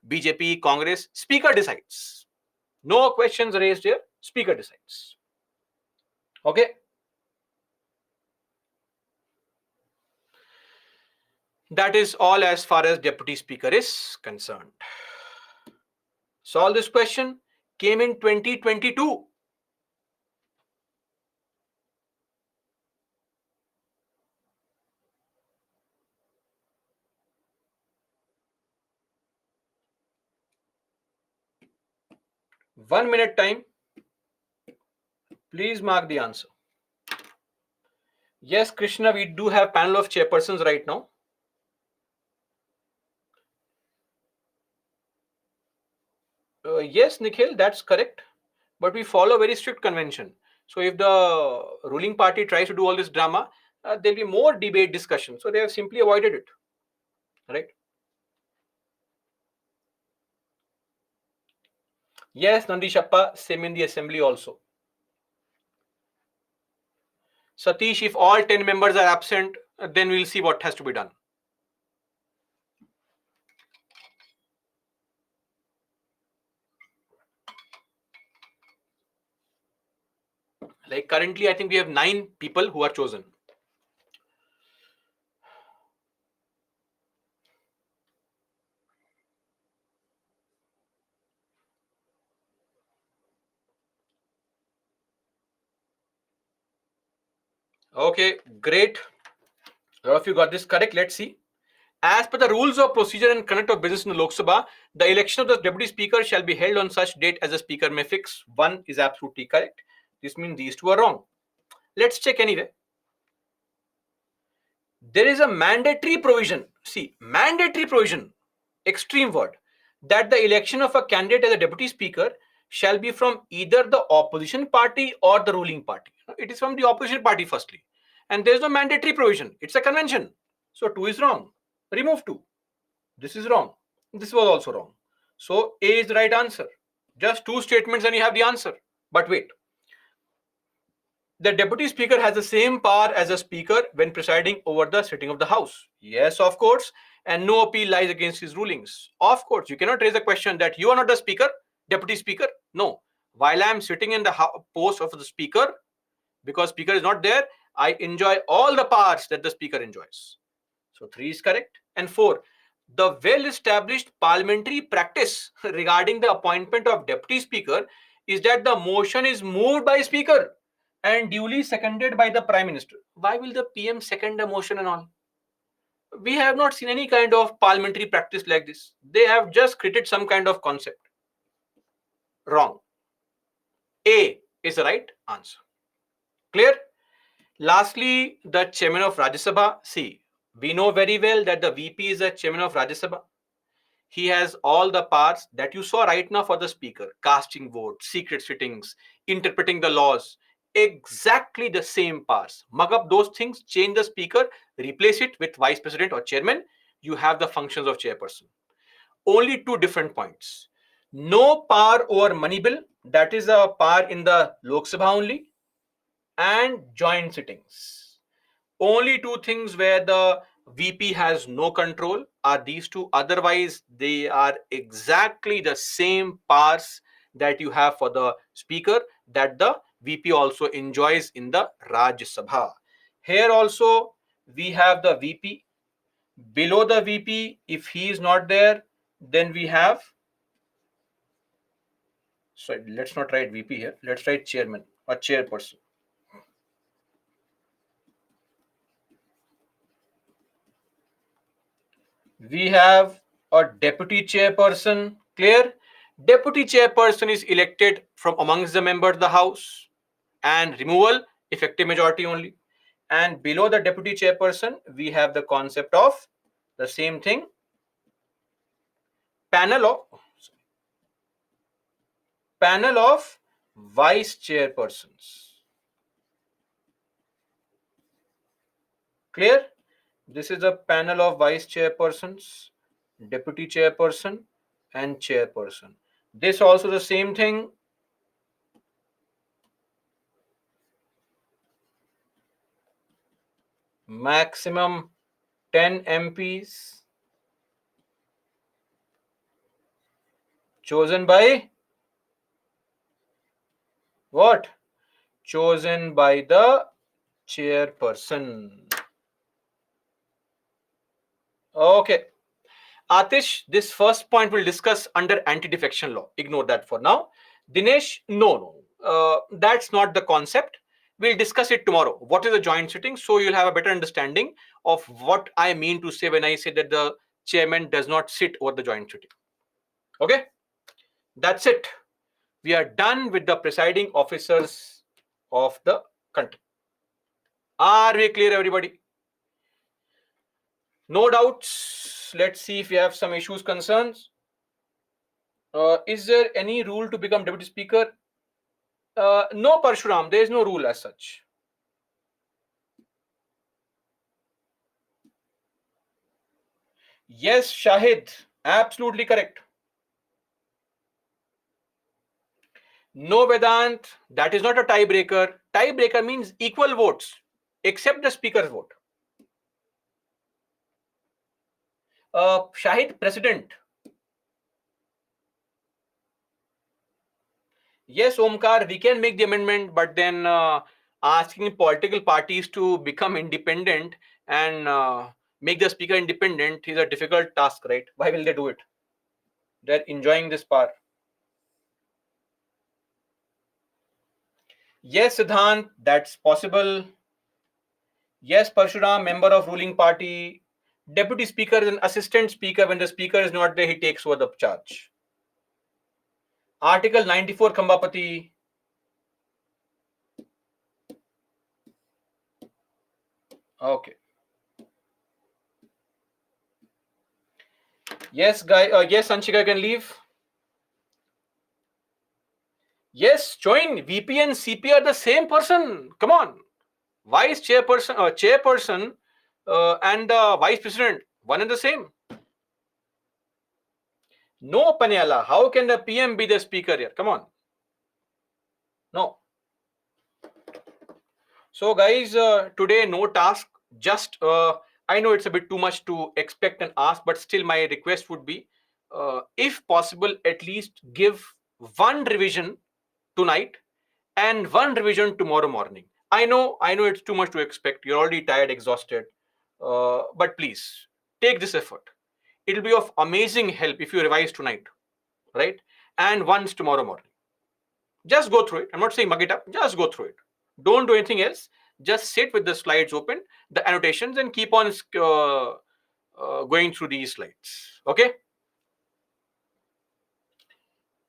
BJP, Congress. Speaker decides. No questions raised here. Speaker decides. Okay. That is all as far as deputy speaker is concerned. Solve this question. Came in 2022. One minute time. Please mark the answer. Yes, Krishna, we do have panel of chairpersons right now. Yes, Nikhil, that's correct. But we follow very strict convention. So if the ruling party tries to do all this drama, there'll be more debate discussion. So they have simply avoided it. right? Yes, Nandishappa, same in the assembly also. Satish, if all 10 members are absent, then we'll see what has to be done. Like currently, I think we have 9 people who are chosen. Okay, great. If you got this correct, let's see. As per the rules of procedure and conduct of business in the Lok Sabha, the election of the deputy speaker shall be held on such date as the speaker may fix. One is absolutely correct. This means these two are wrong. Let's check anyway. There is a mandatory provision. See, mandatory provision, extreme word, that the election of a candidate as a deputy speaker shall be from either the opposition party or the ruling party. It is from the opposition party, firstly. And there is no mandatory provision. It's a convention. So 2 is wrong. Remove 2. This is wrong. This was also wrong. So A is the right answer. Just 2 statements and you have the answer. But wait. The deputy speaker has the same power as a speaker when presiding over the sitting of the house. Yes, of course. And no appeal lies against his rulings. Of course, you cannot raise a question that you are not the speaker, deputy speaker. No. While I am sitting in the post of the speaker, because speaker is not there, I enjoy all the powers that the speaker enjoys. So 3 is correct. And 4, the well-established parliamentary practice regarding the appointment of deputy speaker is that the motion is moved by speaker and duly seconded by the prime minister. Why will the PM second a motion and all? We have not seen any kind of parliamentary practice like this. They have just created some kind of concept. Wrong. A is the right answer. Clear? Lastly, the chairman of Rajya Sabha. See, we know very well that the VP is the chairman of Rajya Sabha. He has all the powers that you saw right now for the speaker: casting votes, secret sittings, interpreting the laws. Exactly the same powers. Mug up those things, change the speaker, replace it with vice president or chairman. You have the functions of chairperson. Only 2 different points. No power over money bill, that is a power in the Lok Sabha only, and joint sittings. Only 2 things where the VP has no control are these 2. Otherwise, they are exactly the same powers that you have for the speaker that the VP also enjoys in the Rajya Sabha. Here also, we have the VP. Below the VP, if he is not there, then we have, sorry, let's not write VP here. Let's write chairman or chairperson. We have a deputy chairperson. Clear? Deputy chairperson is elected from amongst the members of the house, and removal effective majority only. And below the deputy chairperson, we have the concept of the same thing, panel of vice chairpersons. Clear? This is a panel of vice chairpersons, deputy chairperson, and chairperson. This also the same thing. Maximum 10 MPs chosen by what? Chosen by the chairperson. Okay. Atish, this first point we'll discuss under anti-defection law. Ignore that for now. Dinesh, no. That's not the concept. We'll discuss it tomorrow. What is a joint sitting? So you'll have a better understanding of what I mean to say when I say that the chairman does not sit over the joint sitting. Okay? That's it. We are done with the presiding officers of the country. Are we clear, everybody? No doubts. Let's see if we have some issues, concerns. Is there any rule to become deputy speaker? No, Parshuram, there is no rule as such. Yes, Shahid, absolutely correct. No, Vedant, that is not a tiebreaker. Tiebreaker means equal votes, except the speaker's vote. Shahid, president. Yes, Omkar, we can make the amendment, but then asking political parties to become independent and make the speaker independent is a difficult task, right? Why will they do it? They're enjoying this power. Yes, Siddhant, that's possible. Yes, Parshuram, member of ruling party. Deputy speaker is an assistant speaker. When the speaker is not there, he takes over the charge. Article 94, Kambapati. Okay. Yes, guy. Yes, Sanchika can leave. Yes, join. VP and CP are the same person. Come on. Vice chairperson, and the vice president, one and the same. No, Panyala. How can the PM be the speaker here? Come on. No. So, guys, today no task. Just I know it's a bit too much to expect and ask, but still, my request would be, if possible, at least give one revision tonight and one revision tomorrow morning. I know it's too much to expect. You're already tired, exhausted, but please take this effort. It'll be of amazing help if you revise tonight, right? And once tomorrow morning. Just go through it. I'm not saying mug it up. Just go through it. Don't do anything else. Just sit with the slides open, the annotations, and keep on going through these slides. Okay.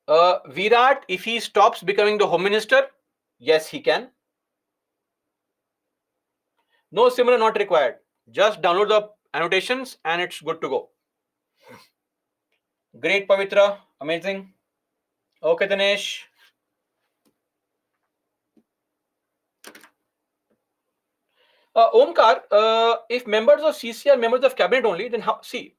Virat, if he stops becoming the home minister, yes, he can. No similar not required. Just download the annotations and it's good to go. Great, Pavitra. Amazing. Okay, Dinesh. Omkar, if members of CC are members of cabinet only, then how? See,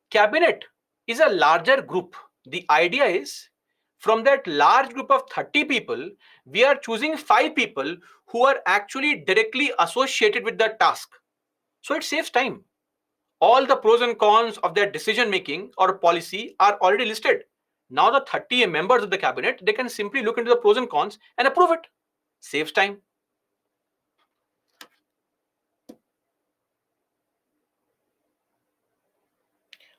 cabinet is a larger group. The idea is from that large group of 30 people, we are choosing 5 people who are actually directly associated with the task. So it saves time. All the pros and cons of their decision making or policy are already listed. Now the 30 members of the cabinet, they can simply look into the pros and cons and approve it. Saves time.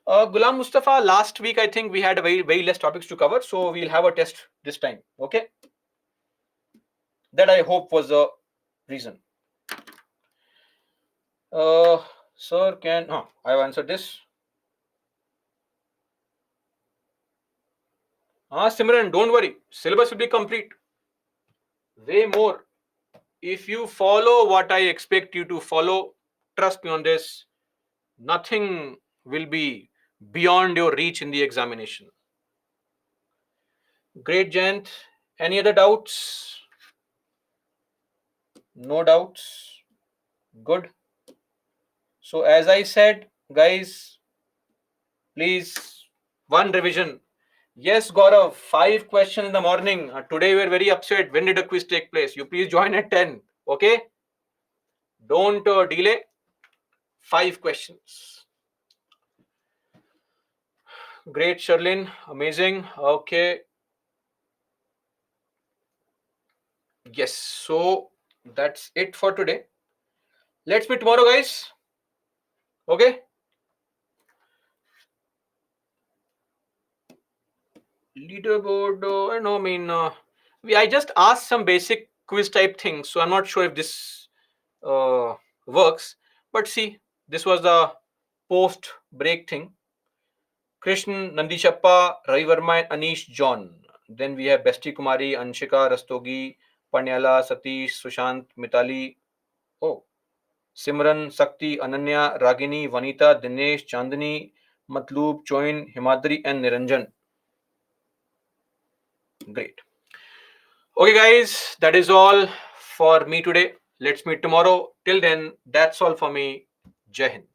Gulam Mustafa, last week I think we had a very less topics to cover, so we'll have a test this time. Okay, that I hope was the reason. Sir, can I've answered this. Simran, don't worry, syllabus will be complete. Way more. If you follow what I expect you to follow, trust me on this, nothing will be beyond your reach in the examination. Great, Jayant. Any other doubts? No doubts. Good. So, as I said, guys, please, one revision. Yes, Gaurav, 5 questions in the morning. Today we're very upset. When did a quiz take place? You please join at 10. Okay? Don't delay. 5 questions. Great, Sherlin. Amazing. Okay. Yes. So that's it for today. Let's meet tomorrow, guys. Okay. Leaderboard. I know. I mean, I just asked some basic quiz type things, so I'm not sure if this works. But see, this was the post break thing. Krishnan, Nandishappa, Ravi Verma, and Anish John. Then we have Besti Kumari, Anshika, Rastogi, Panyala, Satish, Sushant, Mitali. Oh, Simran, Sakti, Ananya, Ragini, Vanita, Dinesh, Chandani, Matloob, Choin, Himadri, and Niranjan. Great. Okay, guys, that is all for me today. Let's meet tomorrow. Till then, that's all for me. Jai Hind.